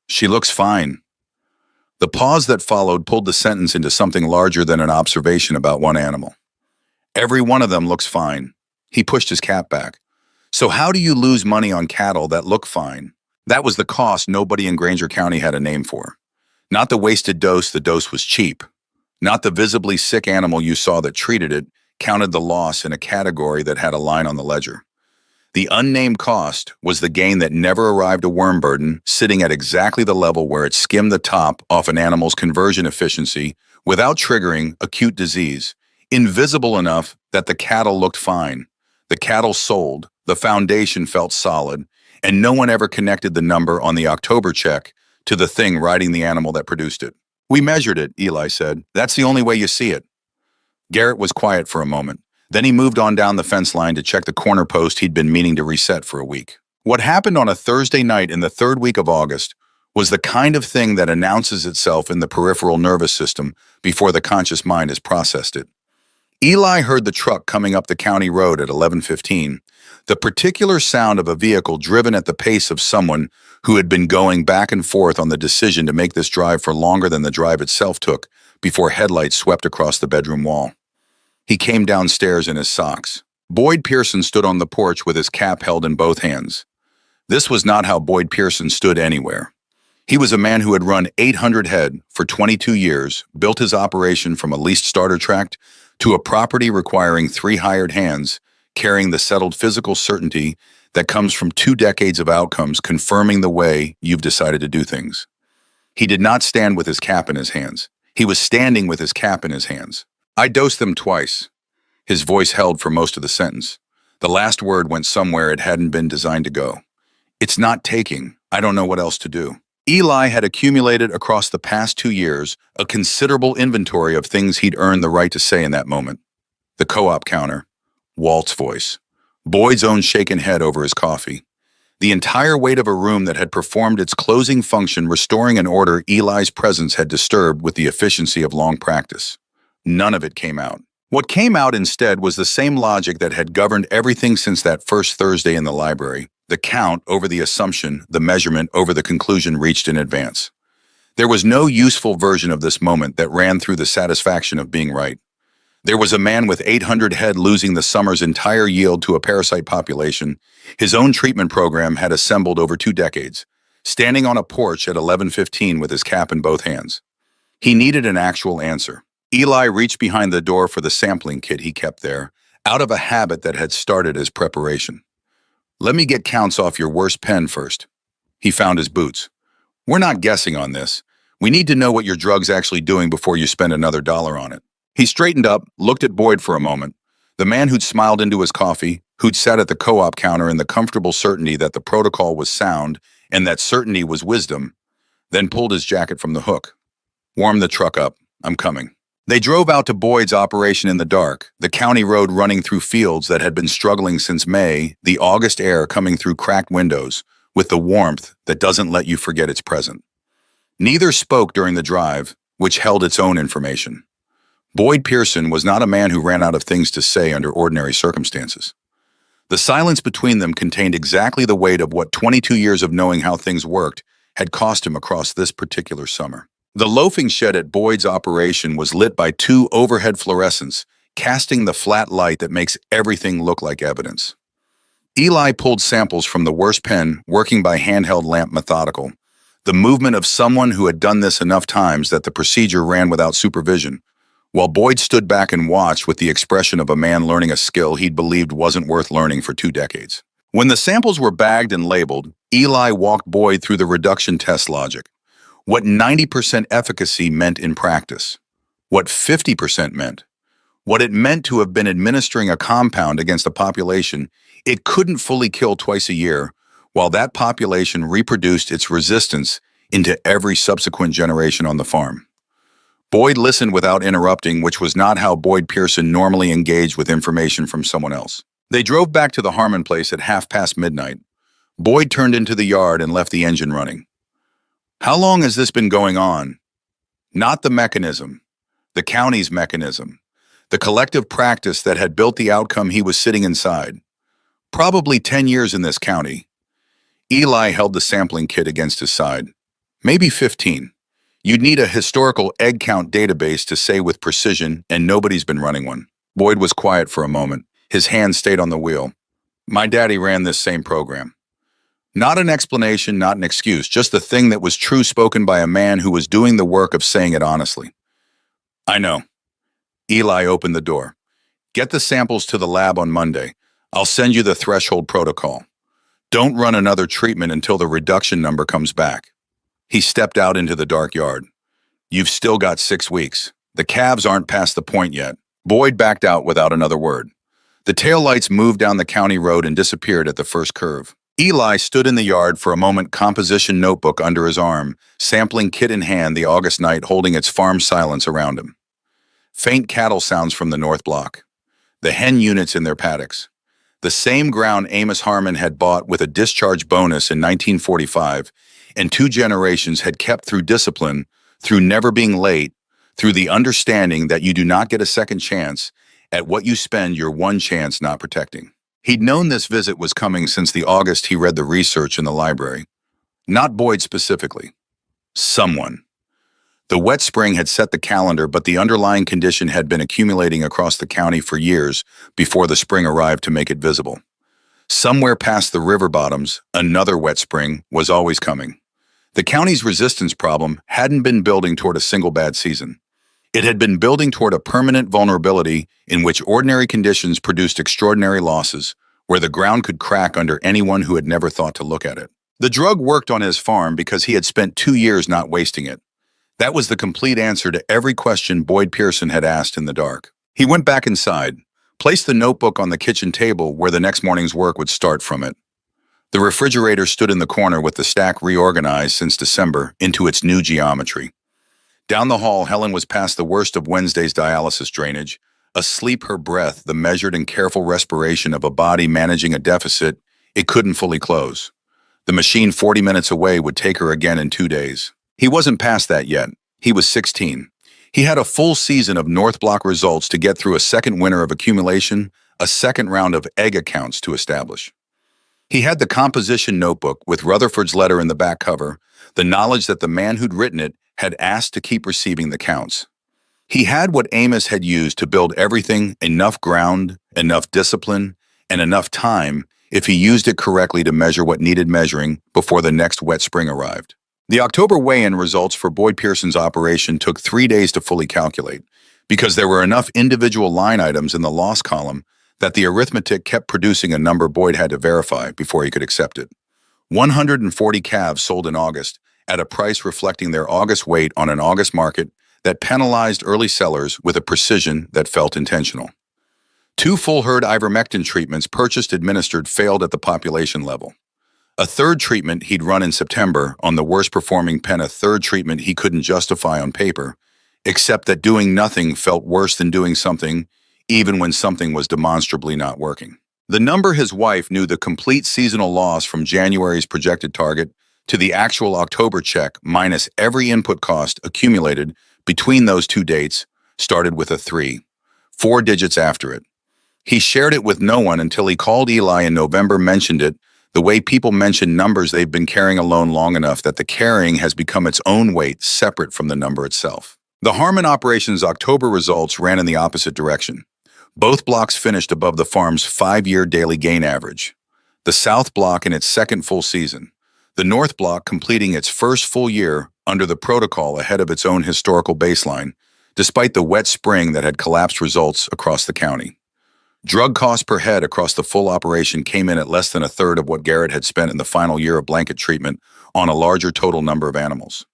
"She looks fine." The pause that followed pulled the sentence into something larger than an observation about one animal. "Every one of them looks fine." He pushed his cap back. "So how do you lose money on cattle that look fine?" That was the cost nobody in Granger County had a name for. Not the wasted dose, the dose was cheap. Not the visibly sick animal you saw that treated it counted the loss in a category that had a line on the ledger. The unnamed cost was the gain that never arrived, a worm burden sitting at exactly the level where it skimmed the top off an animal's conversion efficiency without triggering acute disease, invisible enough that the cattle looked fine. The cattle sold, the foundation felt solid, and no one ever connected the number on the October check to the thing riding the animal that produced it. "We measured it," Eli said. "That's the only way you see it." Garrett was quiet for a moment. Then he moved on down the fence line to check the corner post he'd been meaning to reset for a week. What happened on a Thursday night in the 3rd week of August was the kind of thing that announces itself in the peripheral nervous system before the conscious mind has processed it. Eli heard the truck coming up the county road at 11:15, the particular sound of a vehicle driven at the pace of someone who had been going back and forth on the decision to make this drive for longer than the drive itself took before headlights swept across the bedroom wall. He came downstairs in his socks. Boyd Pearson stood on the porch with his cap held in both hands. This was not how Boyd Pearson stood anywhere. He was a man who had run 800 head for 22 years, built his operation from a leased starter tract to a property requiring 3 hired hands, carrying the settled physical certainty that comes from 2 decades of outcomes confirming the way you've decided to do things. He did not stand with his cap in his hands. He was standing with his cap in his hands. "I dosed them twice." His voice held for most of the sentence. The last word went somewhere it hadn't been designed to go. "It's not taking. I don't know what else to do." Eli had accumulated across the past 2 years a considerable inventory of things he'd earned the right to say in that moment. The co-op counter, Walt's voice, Boyd's own shaken head over his coffee. The entire weight of a room that had performed its closing function, restoring an order Eli's presence had disturbed with the efficiency of long practice. None of it came out. What came out instead was the same logic that had governed everything since that first Thursday in the library: the count over the assumption, the measurement over the conclusion reached in advance. There was no useful version of this moment that ran through the satisfaction of being right. There was a man with 800 head losing the summer's entire yield to a parasite population his own treatment program had assembled over 2 decades, standing on a porch at 11:15 with his cap in both hands. He needed an actual answer. Eli reached behind the door for the sampling kit he kept there, out of a habit that had started as preparation. "Let me get counts off your worst pen first." He found his boots. "We're not guessing on this. We need to know what your drug's actually doing before you spend another dollar on it." He straightened up, looked at Boyd for a moment. The man who'd smiled into his coffee, who'd sat at the co-op counter in the comfortable certainty that the protocol was sound and that certainty was wisdom, then pulled his jacket from the hook. "Warm the truck up. I'm coming." They drove out to Boyd's operation in the dark, the county road running through fields that had been struggling since May, the August air coming through cracked windows, with the warmth that doesn't let you forget it's present. Neither spoke during the drive, which held its own information. Boyd Pearson was not a man who ran out of things to say under ordinary circumstances. The silence between them contained exactly the weight of what 22 years of knowing how things worked had cost him across this particular summer. The loafing shed at Boyd's operation was lit by 2 overhead fluorescents, casting the flat light that makes everything look like evidence. Eli pulled samples from the worst pen, working by handheld lamp methodical, the movement of someone who had done this enough times that the procedure ran without supervision, while Boyd stood back and watched with the expression of a man learning a skill he'd believed wasn't worth learning for 2 decades. When the samples were bagged and labeled, Eli walked Boyd through the reduction test logic. What 90% efficacy meant in practice. What 50% meant. What it meant to have been administering a compound against a population it couldn't fully kill twice a year, while that population reproduced its resistance into every subsequent generation on the farm. Boyd listened without interrupting, which was not how Boyd Pearson normally engaged with information from someone else. They drove back to the Harmon place at midnight. Boyd turned into the yard and left the engine running. "How long has this been going on?" Not the mechanism, the county's mechanism, the collective practice that had built the outcome he was sitting inside. "Probably 10 years in this county." Eli held the sampling kit against his side. "Maybe 15. You'd need a historical egg count database to say with precision, and nobody's been running one." Boyd was quiet for a moment. His hand stayed on the wheel. "My daddy ran this same program." Not an explanation, not an excuse, just the thing that was true spoken by a man who was doing the work of saying it honestly. "I know." Eli opened the door. "Get the samples to the lab on Monday. I'll send you the threshold protocol. Don't run another treatment until the reduction number comes back." He stepped out into the dark yard. "You've still got 6 weeks. The calves aren't past the point yet." Boyd backed out without another word. The taillights moved down the county road and disappeared at the first curve. Eli stood in the yard for a moment, composition notebook under his arm, sampling kit in hand the August night holding its farm silence around him. Faint cattle sounds from the north block. The hen units in their paddocks. The same ground Amos Harmon had bought with a discharge bonus in 1945, and 2 generations had kept through discipline, through never being late, through the understanding that you do not get a second chance at what you spend your one chance not protecting. He'd known this visit was coming since the August he read the research in the library. Not Boyd specifically. Someone. The wet spring had set the calendar, but the underlying condition had been accumulating across the county for years before the spring arrived to make it visible. Somewhere past the river bottoms, another wet spring was always coming. The county's resistance problem hadn't been building toward a single bad season. It had been building toward a permanent vulnerability in which ordinary conditions produced extraordinary losses, where the ground could crack under anyone who had never thought to look at it. The drug worked on his farm because he had spent 2 years not wasting it. That was the complete answer to every question Boyd Pearson had asked in the dark. He went back inside, placed the notebook on the kitchen table where the next morning's work would start from it. The refrigerator stood in the corner with the stack reorganized since December into its new geometry. Down the hall, Helen was past the worst of Wednesday's dialysis drainage, asleep, her breath the measured and careful respiration of a body managing a deficit it couldn't fully close. The machine 40 minutes away would take her again in 2 days. He wasn't past that yet. He was 16. He had a full season of North Block results to get through a second winter of accumulation, a second round of egg accounts to establish. He had the composition notebook with Rutherford's letter in the back cover, the knowledge that the man who'd written it had asked to keep receiving the counts. He had what Amos had used to build everything: enough ground, enough discipline, and enough time if he used it correctly to measure what needed measuring before the next wet spring arrived. The October weigh-in results for Boyd Pearson's operation took 3 days to fully calculate, because there were enough individual line items in the loss column that the arithmetic kept producing a number Boyd had to verify before he could accept it. 140 calves sold in August at a price reflecting their August weight on an August market that penalized early sellers with a precision that felt intentional. 2 full herd ivermectin treatments purchased administered failed at the population level. A third treatment he'd run in September on the worst performing pen, a third treatment he couldn't justify on paper, except that doing nothing felt worse than doing something, even when something was demonstrably not working. The number his wife knew, the complete seasonal loss from January's projected target to the actual October check minus every input cost accumulated between those 2 dates, started with a 3, 4 digits after it. He shared it with no one until he called Eli in November, mentioned it, the way people mention numbers they've been carrying alone long enough that the carrying has become its own weight separate from the number itself. The Harmon operation's October results ran in the opposite direction. Both blocks finished above the farm's 5-year daily gain average. The South Block in its second full season. The North Block completing its first full year under the protocol ahead of its own historical baseline, despite the wet spring that had collapsed results across the county. Drug costs per head across the full operation came in at less than a third of what Garrett had spent in the final year of blanket treatment on a larger total number of animals.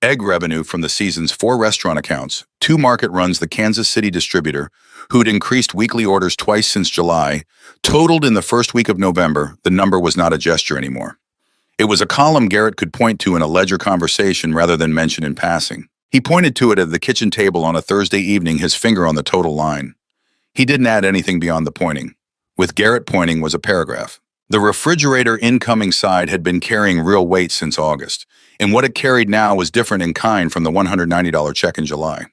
Egg revenue from the season's 4 restaurant accounts, 2 market runs, the Kansas City distributor, who'd increased weekly orders twice since July, totaled in the first week of November. The number was not a gesture anymore. It was a column Garrett could point to in a ledger conversation rather than mention in passing. He pointed to it at the kitchen table on a Thursday evening, his finger on the total line. He didn't add anything beyond the pointing. With Garrett pointing was a paragraph. The refrigerator incoming side had been carrying real weight since August, and what it carried now was different in kind from the $190 check in July.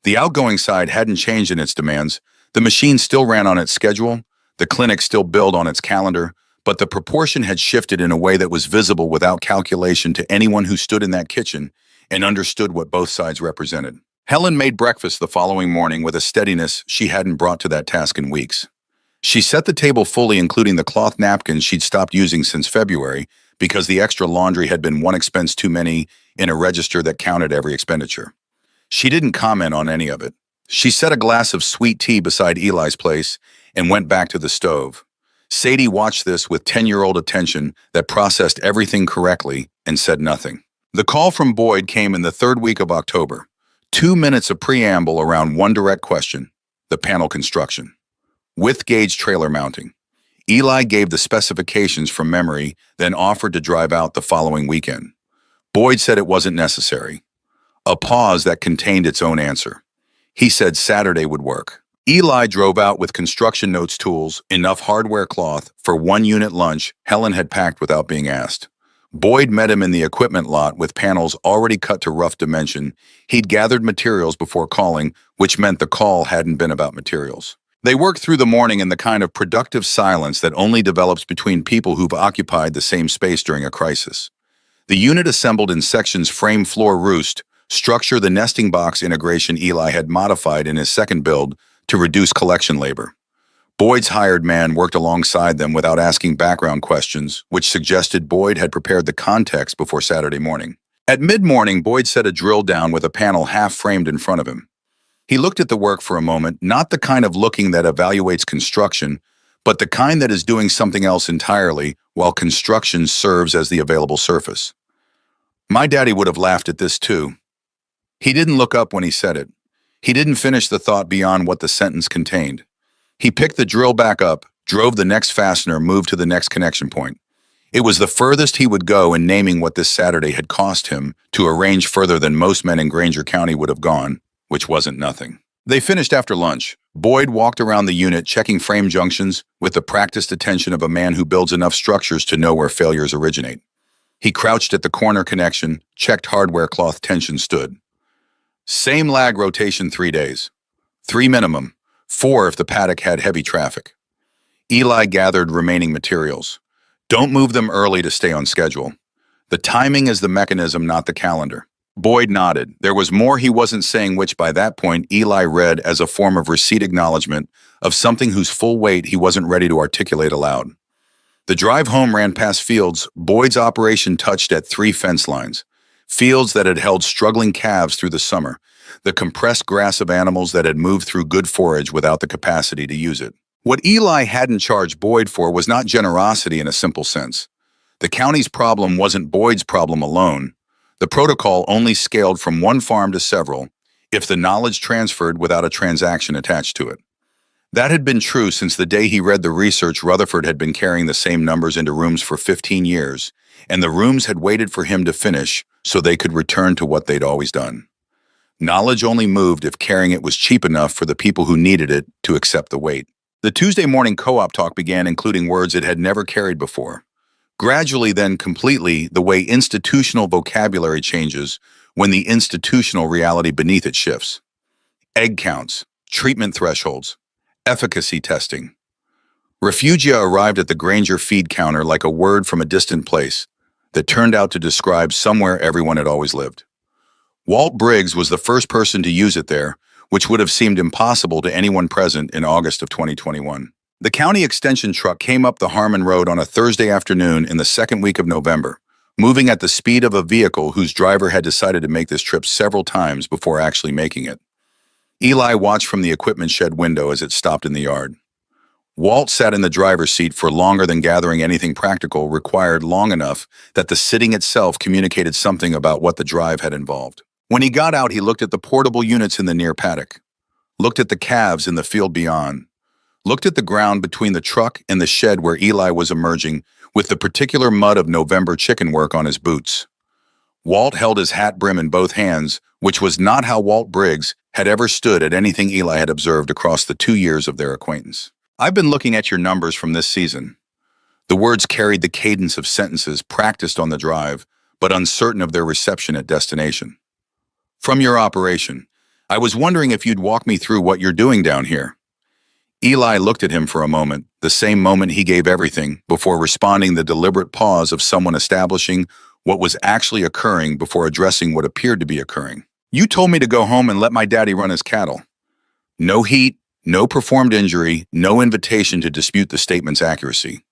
The outgoing side hadn't changed in its demands. The machine still ran on its schedule, the clinic still billed on its calendar, but the proportion had shifted in a way that was visible without calculation to anyone who stood in that kitchen and understood what both sides represented. Helen made breakfast the following morning with a steadiness she hadn't brought to that task in weeks. She set the table fully, including the cloth napkins she'd stopped using since February because the extra laundry had been one expense too many in a register that counted every expenditure. She didn't comment on any of it. She set a glass of sweet tea beside Eli's place and went back to the stove. Sadie watched this with 10-year-old attention that processed everything correctly and said nothing. The call from Boyd came in the 3rd week of October. 2 minutes of preamble around one direct question: the panel construction. Width gauge trailer mounting. Eli gave the specifications from memory, then offered to drive out the following weekend. Boyd said it wasn't necessary. A pause that contained its own answer. He said Saturday would work. Eli drove out with construction notes, tools, enough hardware cloth for 1 unit lunch Helen had packed without being asked. Boyd met him in the equipment lot with panels already cut to rough dimension. He'd gathered materials before calling, which meant the call hadn't been about materials. They worked through the morning in the kind of productive silence that only develops between people who've occupied the same space during a crisis. The unit assembled in sections: frame, floor, roost, structure, the nesting box integration Eli had modified in his second build to reduce collection labor. Boyd's hired man worked alongside them without asking background questions, which suggested Boyd had prepared the context before Saturday morning. At mid-morning, Boyd set a drill down with a panel half-framed in front of him. He looked at the work for a moment, not the kind of looking that evaluates construction, but the kind that is doing something else entirely while construction serves as the available surface. My daddy would have laughed at this too. He didn't look up when he said it. He didn't finish the thought beyond what the sentence contained. He picked the drill back up, drove the next fastener, moved to the next connection point. It was the furthest he would go in naming what this Saturday had cost him, to a range further than most men in Granger County would have gone, which wasn't nothing. They finished after lunch. Boyd walked around the unit checking frame junctions with the practiced attention of a man who builds enough structures to know where failures originate. He crouched at the corner connection, checked hardware cloth tension stood. Same lag rotation 3 days. 3 minimum. 4 if the paddock had heavy traffic. Eli gathered remaining materials. Don't move them early to stay on schedule. The timing is the mechanism, not the calendar. Boyd nodded. There was more he wasn't saying, which by that point Eli read as a form of receipt acknowledgement of something whose full weight he wasn't ready to articulate aloud. The drive home ran past fields Boyd's operation touched at 3 fence lines. Fields that had held struggling calves through the summer, the compressed grass of animals that had moved through good forage without the capacity to use it. What Eli hadn't charged Boyd for was not generosity in a simple sense. The county's problem wasn't Boyd's problem alone. The protocol only scaled from one farm to several, if the knowledge transferred without a transaction attached to it. That had been true since the day he read the research. Rutherford had been carrying the same numbers into rooms for 15 years, and the rooms had waited for him to finish so they could return to what they'd always done. Knowledge only moved if carrying it was cheap enough for the people who needed it to accept the weight. The Tuesday morning co-op talk began, including words it had never carried before. Gradually, then completely, the way institutional vocabulary changes when the institutional reality beneath it shifts. Egg counts, treatment thresholds, efficacy testing. Refugia arrived at the Granger feed counter like a word from a distant place that turned out to describe somewhere everyone had always lived. Walt Briggs was the first person to use it there, which would have seemed impossible to anyone present in August of 2021. The county extension truck came up the Harmon Road on a Thursday afternoon in the second week of November, moving at the speed of a vehicle whose driver had decided to make this trip several times before actually making it. Eli watched from the equipment shed window as it stopped in the yard. Walt sat in the driver's seat for longer than gathering anything practical required, long enough that the sitting itself communicated something about what the drive had involved. When he got out, he looked at the portable units in the near paddock, looked at the calves in the field beyond, looked at the ground between the truck and the shed where Eli was emerging with the particular mud of November chicken work on his boots. Walt held his hat brim in both hands, which was not how Walt Briggs had ever stood at anything Eli had observed across the 2 years of their acquaintance. I've been looking at your numbers from this season. The words carried the cadence of sentences practiced on the drive, but uncertain of their reception at destination. From your operation, I was wondering if you'd walk me through what you're doing down here. Eli looked at him for a moment, the same moment he gave everything, before responding, the deliberate pause of someone establishing what was actually occurring before addressing what appeared to be occurring. You told me to go home and let my daddy run his cattle. No heat, no performed injury, no invitation to dispute the statement's accuracy.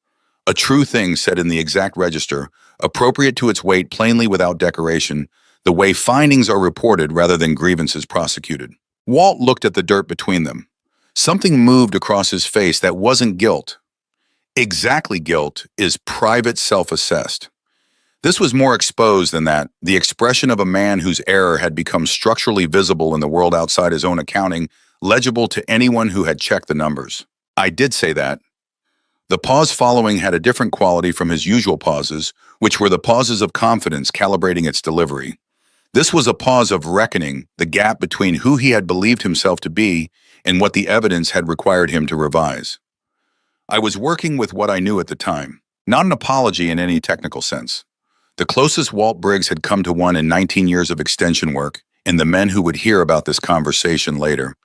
A true thing said in the exact register, appropriate to its weight, plainly without decoration, the way findings are reported rather than grievances prosecuted. Walt looked at the dirt between them. Something moved across his face that wasn't guilt. Exactly, guilt is private, self-assessed. This was more exposed than that, the expression of a man whose error had become structurally visible in the world outside his own accounting, legible to anyone who had checked the numbers. I did say that. The pause following had a different quality from his usual pauses, which were the pauses of confidence calibrating its delivery. This was a pause of reckoning the gap between who he had believed himself to be and what the evidence had required him to revise. I was working with what I knew at the time, not an apology in any technical sense. The closest Walt Briggs had come to one in 19 years of extension work, and the men who would hear about this conversation later,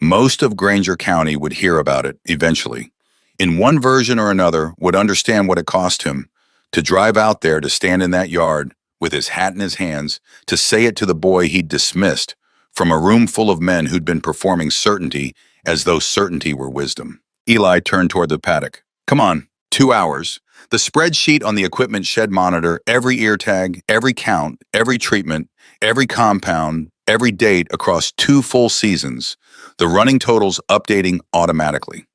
most of Granger County would hear about it eventually. In one version or another, would understand what it cost him to drive out there, to stand in that yard with his hat in his hands, to say it to the boy he'd dismissed from a room full of men who'd been performing certainty as though certainty were wisdom. Eli turned toward the paddock. Come on, 2 hours. The spreadsheet on the equipment shed monitor, every ear tag, every count, every treatment, every compound, every date across 2 full seasons, the running totals updating automatically.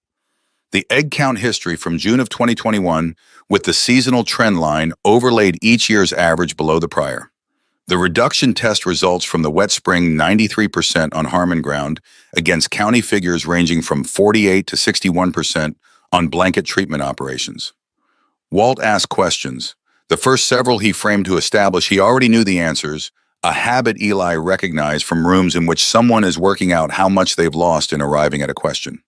The egg count history from June of 2021 with the seasonal trend line overlaid each year's average below the prior. The reduction test results from the wet spring 93% on Harmon ground against county figures ranging from 48 to 61% on blanket treatment operations. Walt asked questions. The first several he framed to establish he already knew the answers, a habit Eli recognized from rooms in which someone is working out how much they've lost in arriving at a question.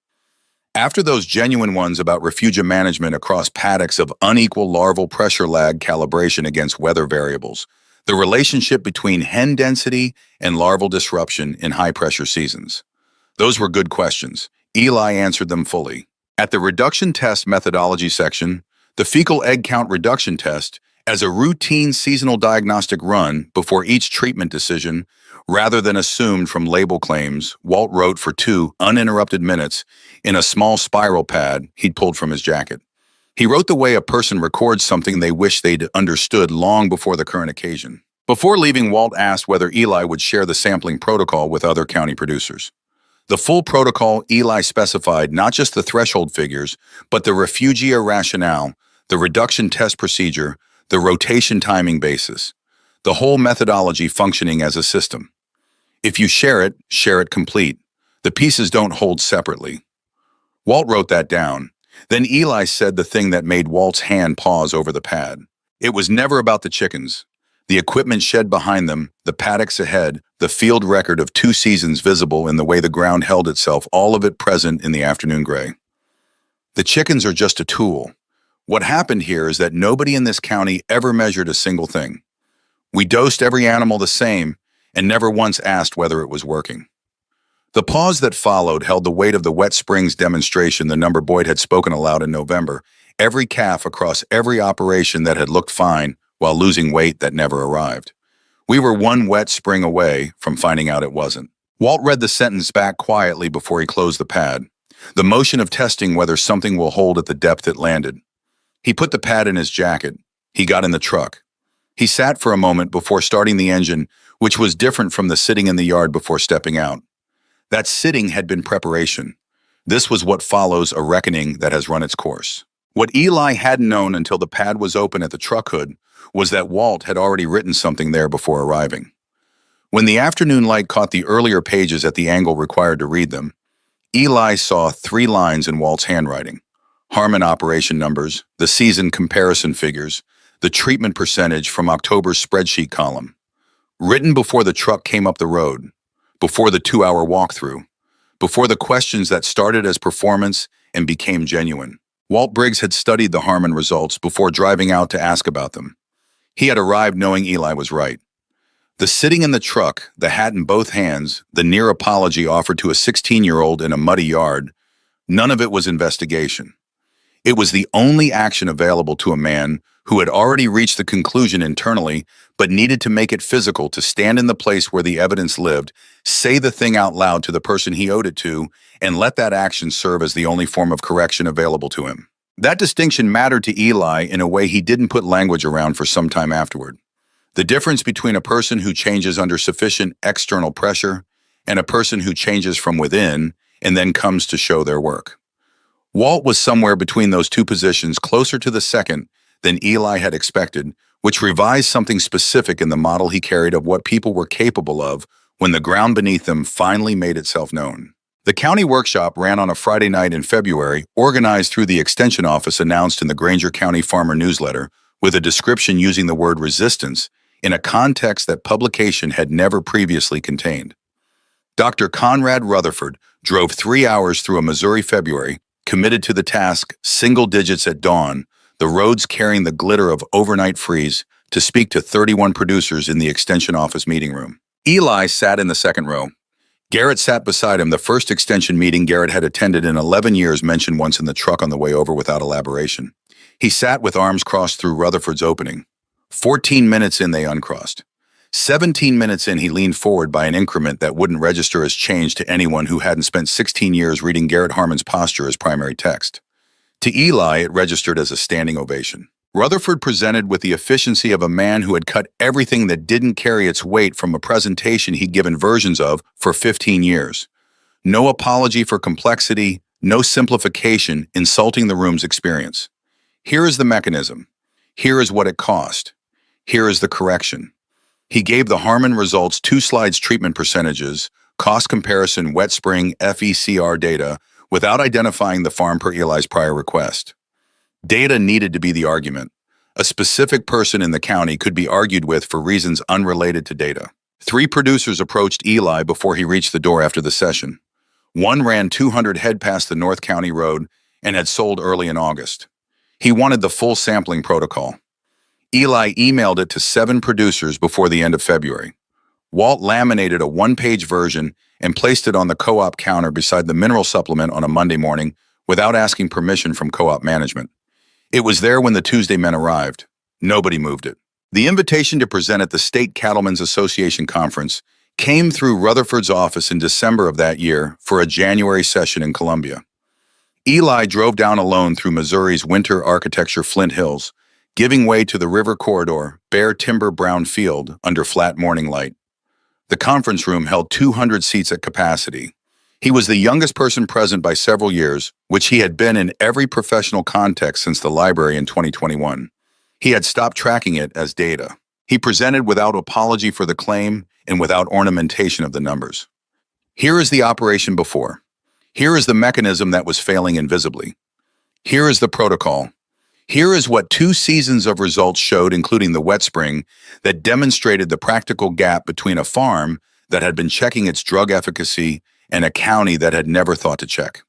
After those genuine ones about refugia management across paddocks of unequal larval pressure lag calibration against weather variables, The relationship between hen density and larval disruption in high-pressure seasons. Those were good questions. Eli answered them fully. At the reduction test methodology section, the fecal egg count reduction test, as a routine seasonal diagnostic run before each treatment decision, rather than assumed from label claims, Walt wrote for 2 uninterrupted minutes in a small spiral pad he'd pulled from his jacket. He wrote the way a person records something they wish they'd understood long before the current occasion. Before leaving, Walt asked whether Eli would share the sampling protocol with other county producers. The full protocol Eli specified not just the threshold figures, but the refugia rationale, the reduction test procedure, the rotation timing basis, the whole methodology functioning as a system. If you share it complete. The pieces don't hold separately. Walt wrote that down. Then Eli said the thing that made Walt's hand pause over the pad. It was never about the chickens. The equipment shed behind them, the paddocks ahead, the field record of 2 seasons visible in the way the ground held itself, all of it present in the afternoon gray. The chickens are just a tool. What happened here is that nobody in this county ever measured a single thing. We dosed every animal the same and never once asked whether it was working. The pause that followed held the weight of the Wet Springs demonstration the number Boyd had spoken aloud in November. Every calf across every operation that had looked fine while losing weight that never arrived. We were one wet spring away from finding out it wasn't. Walt read the sentence back quietly before he closed the pad. The motion of testing whether something will hold at the depth it landed. He put the pad in his jacket. He got in the truck. He sat for a moment before starting the engine, which was different from the sitting in the yard before stepping out. That sitting had been preparation. This was what follows a reckoning that has run its course. What Eli hadn't known until the pad was open at the truck hood was that Walt had already written something there before arriving. When the afternoon light caught the earlier pages at the angle required to read them, Eli saw 3 lines in Walt's handwriting. Harmon operation numbers, the season comparison figures, the treatment percentage from October's spreadsheet column. Written before the truck came up the road, before the 2-hour walkthrough, before the questions that started as performance and became genuine. Walt Briggs had studied the Harmon results before driving out to ask about them. He had arrived knowing Eli was right. The sitting in the truck, the hat in both hands, the near apology offered to a 16-year-old in a muddy yard, none of it was investigation. It was the only action available to a man who had already reached the conclusion internally but needed to make it physical, to stand in the place where the evidence lived, say the thing out loud to the person he owed it to, and let that action serve as the only form of correction available to him. That distinction mattered to Eli in a way he didn't put language around for some time afterward. The difference between a person who changes under sufficient external pressure and a person who changes from within and then comes to show their work. Walt was somewhere between those two positions, closer to the second than Eli had expected, which revised something specific in the model he carried of what people were capable of when the ground beneath them finally made itself known. The county workshop ran on a Friday night in February, organized through the Extension Office, announced in the Granger County Farmer newsletter, with a description using the word resistance in a context that publication had never previously contained. Dr. Conrad Rutherford drove 3 hours through a Missouri February, committed to the task, single digits at dawn, the roads carrying the glitter of overnight freeze, to speak to 31 producers in the Extension Office meeting room. Eli sat in the second row. Garrett sat beside him, the first extension meeting Garrett had attended in 11 years, mentioned once in the truck on the way over without elaboration. He sat with arms crossed through Rutherford's opening. 14 minutes in, they uncrossed. 17 minutes in, he leaned forward by an increment that wouldn't register as change to anyone who hadn't spent 16 years reading Garrett Harmon's posture as primary text. To Eli, it registered as a standing ovation. Rutherford presented with the efficiency of a man who had cut everything that didn't carry its weight from a presentation he'd given versions of for 15 years. No apology for complexity, no simplification, insulting the room's experience. Here is the mechanism. Here is what it cost. Here is the correction. He gave the Harmon results 2 slides, treatment percentages, cost comparison, wet spring, FECR data, without identifying the farm per Eli's prior request. Data needed to be the argument. A specific person in the county could be argued with for reasons unrelated to data. 3 producers approached Eli before he reached the door after the session. One ran 200 head past the North County Road and had sold early in August. He wanted the full sampling protocol. Eli emailed it to 7 producers before the end of February. Walt laminated a one-page version and placed it on the co-op counter beside the mineral supplement on a Monday morning without asking permission from co-op management. It was there when the Tuesday men arrived. Nobody moved it. The invitation to present at the State Cattlemen's Association Conference came through Rutherford's office in December of that year for a January session in Columbia. Eli drove down alone through Missouri's winter architecture Flint Hills, giving way to the river corridor, bare timber brown field under flat morning light. The conference room held 200 seats at capacity. He was the youngest person present by several years, which he had been in every professional context since the library in 2021. He had stopped tracking it as data. He presented without apology for the claim and without ornamentation of the numbers. Here is the operation before. Here is the mechanism that was failing invisibly. Here is the protocol. Here is what 2 seasons of results showed, including the wet spring, that demonstrated the practical gap between a farm that had been checking its drug efficacy and a county that had never thought to check.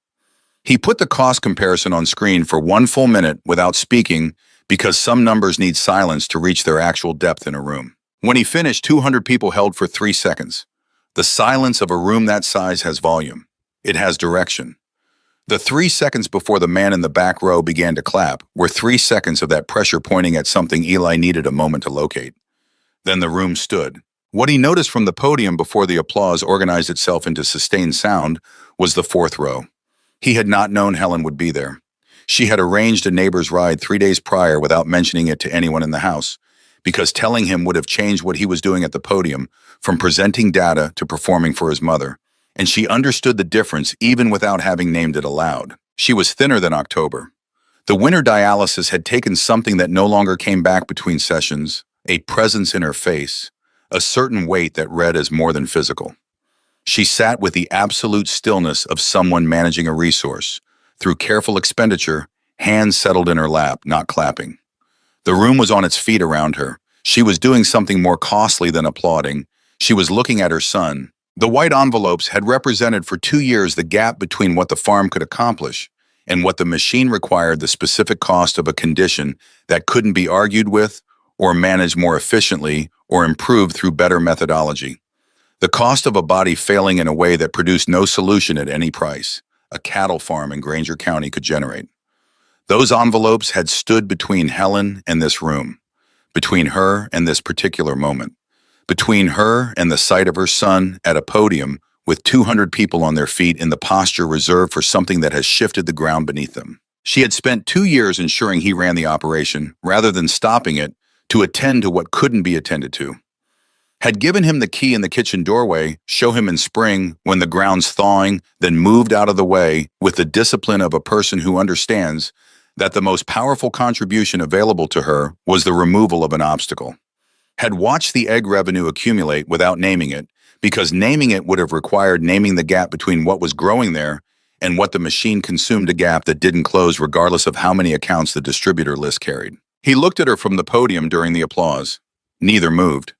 He put the cost comparison on screen for 1 full minute without speaking because some numbers need silence to reach their actual depth in a room. When he finished, 200 people held for 3 seconds. The silence of a room that size has volume. It has direction. The 3 seconds before the man in the back row began to clap were 3 seconds of that pressure pointing at something Eli needed a moment to locate. Then the room stood. What he noticed from the podium before the applause organized itself into sustained sound was the 4th row. He had not known Helen would be there. She had arranged a neighbor's ride 3 days prior without mentioning it to anyone in the house, because telling him would have changed what he was doing at the podium, from presenting data to performing for his mother, and she understood the difference even without having named it aloud. She was thinner than October. The winter dialysis had taken something that no longer came back between sessions, a presence in her face, a certain weight that read as more than physical. She sat with the absolute stillness of someone managing a resource. Through careful expenditure, hands settled in her lap, not clapping. The room was on its feet around her. She was doing something more costly than applauding. She was looking at her son. The white envelopes had represented for 2 years the gap between what the farm could accomplish and what the machine required, the specific cost of a condition that couldn't be argued with or managed more efficiently or improved through better methodology. The cost of a body failing in a way that produced no solution at any price a cattle farm in Granger County could generate. Those envelopes had stood between Helen and this room, between her and this particular moment, between her and the sight of her son at a podium with 200 people on their feet in the posture reserved for something that has shifted the ground beneath them. She had spent 2 years ensuring he ran the operation, rather than stopping it, to attend to what couldn't be attended to. Had given him the key in the kitchen doorway, show him in spring when the ground's thawing, then moved out of the way with the discipline of a person who understands that the most powerful contribution available to her was the removal of an obstacle. Had watched the egg revenue accumulate without naming it, because naming it would have required naming the gap between what was growing there and what the machine consumed, a gap that didn't close regardless of how many accounts the distributor list carried. He looked at her from the podium during the applause. Neither moved.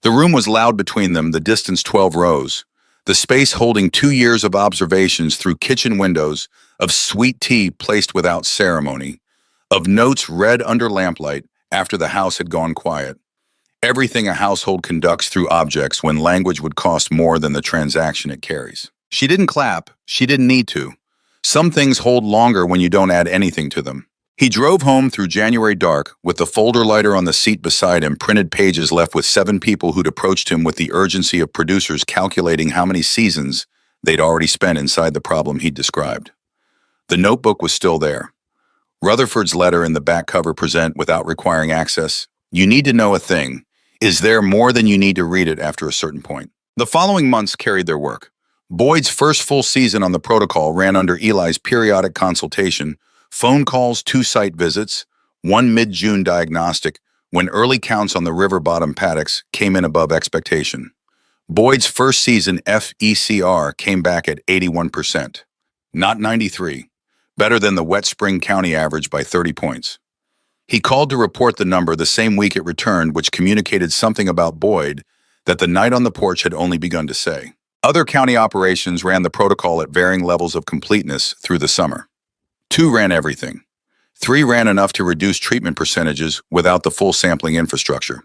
The room was loud between them, the distance 12 rows, the space holding 2 years of observations through kitchen windows, of sweet tea placed without ceremony, of notes read under lamplight after the house had gone quiet. Everything a household conducts through objects when language would cost more than the transaction it carries. She didn't clap. She didn't need to. Some things hold longer when you don't add anything to them. He drove home through January dark with the folder lighter on the seat beside him, printed pages left with 7 people who'd approached him with the urgency of producers calculating how many seasons they'd already spent inside the problem he'd described. The notebook was still there. Rutherford's letter in the back cover present without requiring access. You need to know a thing. Is there more than you need to read it after a certain point? The following months carried their work. Boyd's first full season on the protocol ran under Eli's periodic consultation, phone calls, 2 site visits, 1 mid-June diagnostic when early counts on the river bottom paddocks came in above expectation. Boyd's first season FECR came back at 81%, not 93, better than the wet spring county average by 30 points. He called to report the number the same week it returned, which communicated something about Boyd that the night on the porch had only begun to say. Other county operations ran the protocol at varying levels of completeness through the summer. 2 ran everything. 3 ran enough to reduce treatment percentages without the full sampling infrastructure.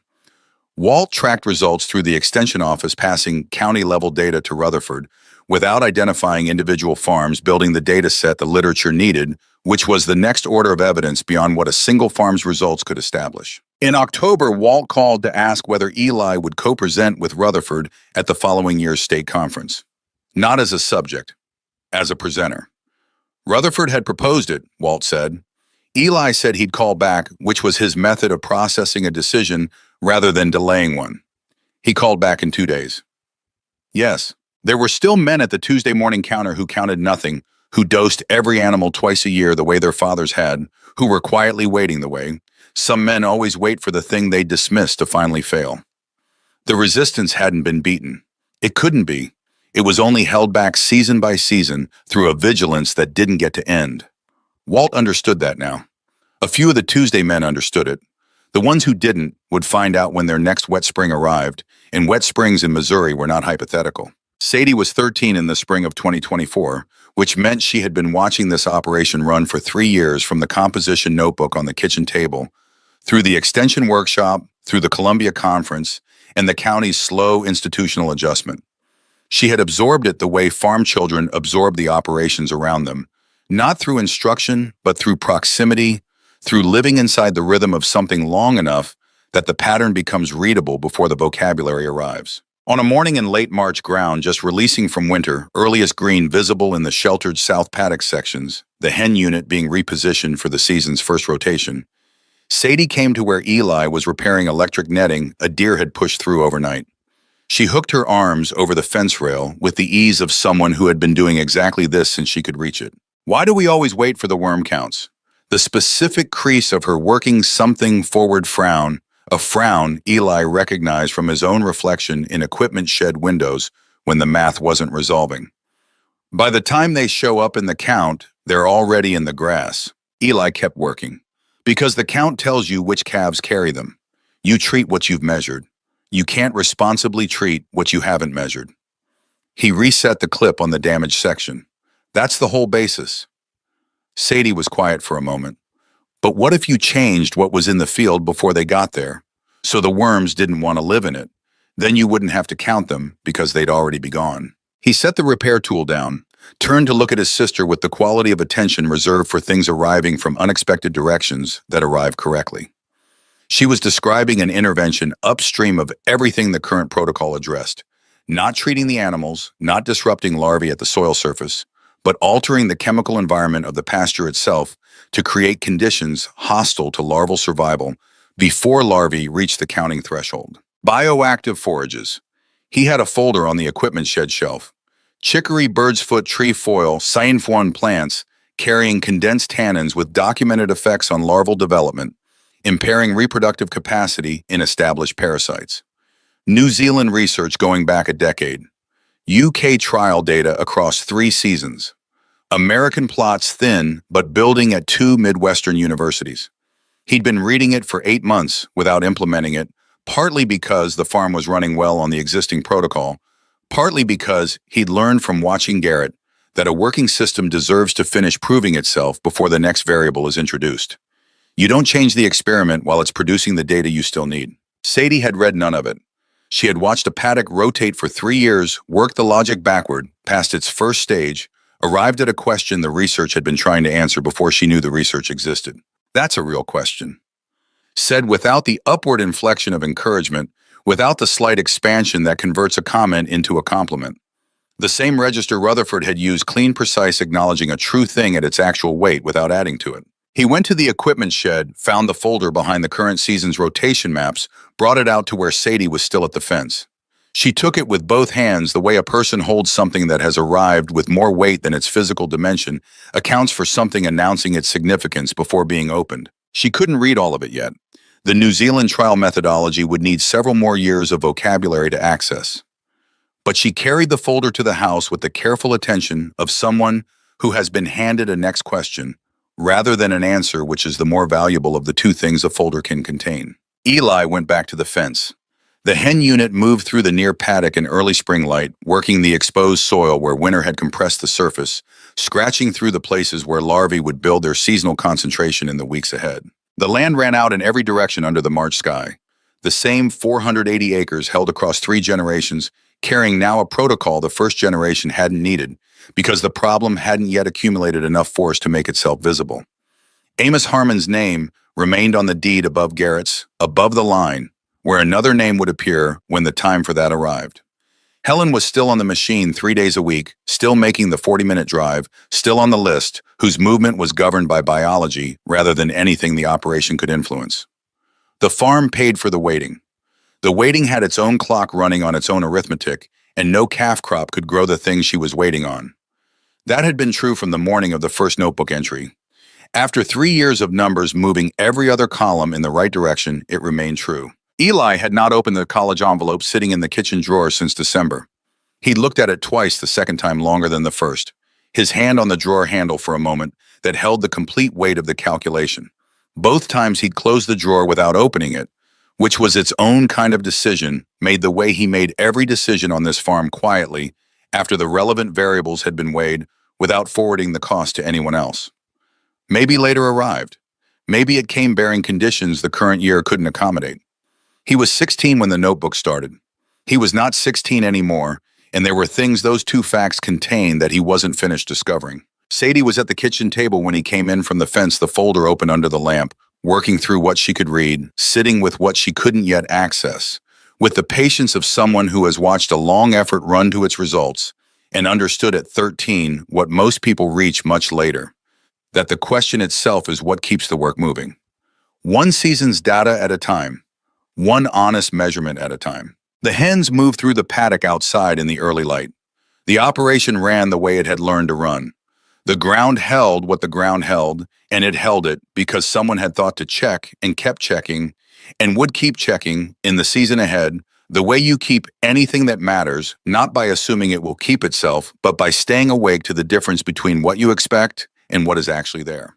Walt tracked results through the extension office, passing county-level data to Rutherford without identifying individual farms, building the data set the literature needed, which was the next order of evidence beyond what a single farm's results could establish. In October, Walt called to ask whether Eli would co-present with Rutherford at the following year's state conference. Not as a subject, as a presenter. Rutherford had proposed it, Walt said. Eli said he'd call back, which was his method of processing a decision rather than delaying one. He called back in 2 days. Yes, there were still men at the Tuesday morning counter who counted nothing, who dosed every animal twice a year the way their fathers had, who were quietly waiting the way. Some men always wait for the thing they dismiss to finally fail. The resistance hadn't been beaten. It couldn't be. It was only held back season by season through a vigilance that didn't get to end. Walt understood that now. A few of the Tuesday men understood it. The ones who didn't would find out when their next wet spring arrived, and wet springs in Missouri were not hypothetical. Sadie was 13 in the spring of 2024, which meant she had been watching this operation run for 3 years, from the composition notebook on the kitchen table, through the extension workshop, through the Columbia Conference, and the county's slow institutional adjustment. She had absorbed it the way farm children absorb the operations around them, not through instruction, but through proximity, through living inside the rhythm of something long enough that the pattern becomes readable before the vocabulary arrives. On a morning in late March, ground just releasing from winter, earliest green visible in the sheltered south paddock sections, the hen unit being repositioned for the season's first rotation, Sadie came to where Eli was repairing electric netting a deer had pushed through overnight. She hooked her arms over the fence rail with the ease of someone who had been doing exactly this since she could reach it. Why do we always wait for the worm counts? The specific crease of her working something forward frown, a frown Eli recognized from his own reflection in equipment shed windows when the math wasn't resolving. By the time they show up in the count, they're already in the grass. Eli kept working. Because the count tells you which calves carry them. You treat what you've measured. You can't responsibly treat what you haven't measured. He reset the clip on the damaged section. That's the whole basis. Sadie was quiet for a moment. But what if you changed what was in the field before they got there, so the worms didn't want to live in it? Then you wouldn't have to count them because they'd already be gone. He set the repair tool down, turned to look at his sister with the quality of attention reserved for things arriving from unexpected directions that arrive correctly. She was describing an intervention upstream of everything the current protocol addressed, not treating the animals, not disrupting larvae at the soil surface, but altering the chemical environment of the pasture itself to create conditions hostile to larval survival before larvae reach the counting threshold. Bioactive forages. He had a folder on the equipment shed shelf. Chicory bird's foot tree foil, cyanophyll plants carrying condensed tannins with documented effects on larval development, impairing reproductive capacity in established parasites. New Zealand research going back a decade. UK trial data across 3 seasons. American plots thin, but building at 2 Midwestern universities. He'd been reading it for 8 months without implementing it, partly because the farm was running well on the existing protocol, partly because he'd learned from watching Garrett that a working system deserves to finish proving itself before the next variable is introduced. You don't change the experiment while it's producing the data you still need. Sadie had read none of it. She had watched a paddock rotate for 3 years, worked the logic backward, past its first stage, arrived at a question the research had been trying to answer before she knew the research existed. That's a real question. Said without the upward inflection of encouragement, without the slight expansion that converts a comment into a compliment. The same register Rutherford had used, clean, precise, acknowledging a true thing at its actual weight without adding to it. He went to the equipment shed, found the folder behind the current season's rotation maps, brought it out to where Sadie was still at the fence. She took it with both hands the way a person holds something that has arrived with more weight than its physical dimension, accounts for something announcing its significance before being opened. She couldn't read all of it yet. The New Zealand trial methodology would need several more years of vocabulary to access. But she carried the folder to the house with the careful attention of someone who has been handed a next question, rather than an answer, which is the more valuable of the 2 things a folder can contain. Eli went back to the fence. The hen unit moved through the near paddock in early spring light, working the exposed soil where winter had compressed the surface, scratching through the places where larvae would build their seasonal concentration in the weeks ahead. The land ran out in every direction under the March sky. The same 480 acres held across 3 generations, carrying now a protocol the first generation hadn't needed, because the problem hadn't yet accumulated enough force to make itself visible. Amos Harmon's name remained on the deed above Garrett's, above the line, where another name would appear when the time for that arrived. Helen was still on the machine 3 days a week, still making the 40-minute drive, still on the list, whose movement was governed by biology rather than anything the operation could influence. The farm paid for the waiting. The waiting had its own clock running on its own arithmetic, and no calf crop could grow the things she was waiting on. That had been true from the morning of the first notebook entry. After 3 years of numbers moving every other column in the right direction, it remained true. Eli had not opened the college envelope sitting in the kitchen drawer since December. He'd looked at it twice, the second time longer than the first, his hand on the drawer handle for a moment that held the complete weight of the calculation. Both times he'd closed the drawer without opening it, which was its own kind of decision, made the way he made every decision on this farm quietly after the relevant variables had been weighed without forwarding the cost to anyone else. Maybe later arrived. Maybe it came bearing conditions the current year couldn't accommodate. He was 16 when the notebook started. He was not 16 anymore, and there were things those two facts contained that he wasn't finished discovering. Sadie was at the kitchen table when he came in from the fence, the folder open under the lamp, working through what she could read, sitting with what she couldn't yet access, with the patience of someone who has watched a long effort run to its results and understood at 13 what most people reach much later, that the question itself is what keeps the work moving. One season's data at a time. One honest measurement at a time. The hens moved through the paddock outside in the early light. The operation ran the way it had learned to run. The ground held what the ground held, and it held it because someone had thought to check and kept checking and would keep checking in the season ahead, the way you keep anything that matters, not by assuming it will keep itself, but by staying awake to the difference between what you expect and what is actually there.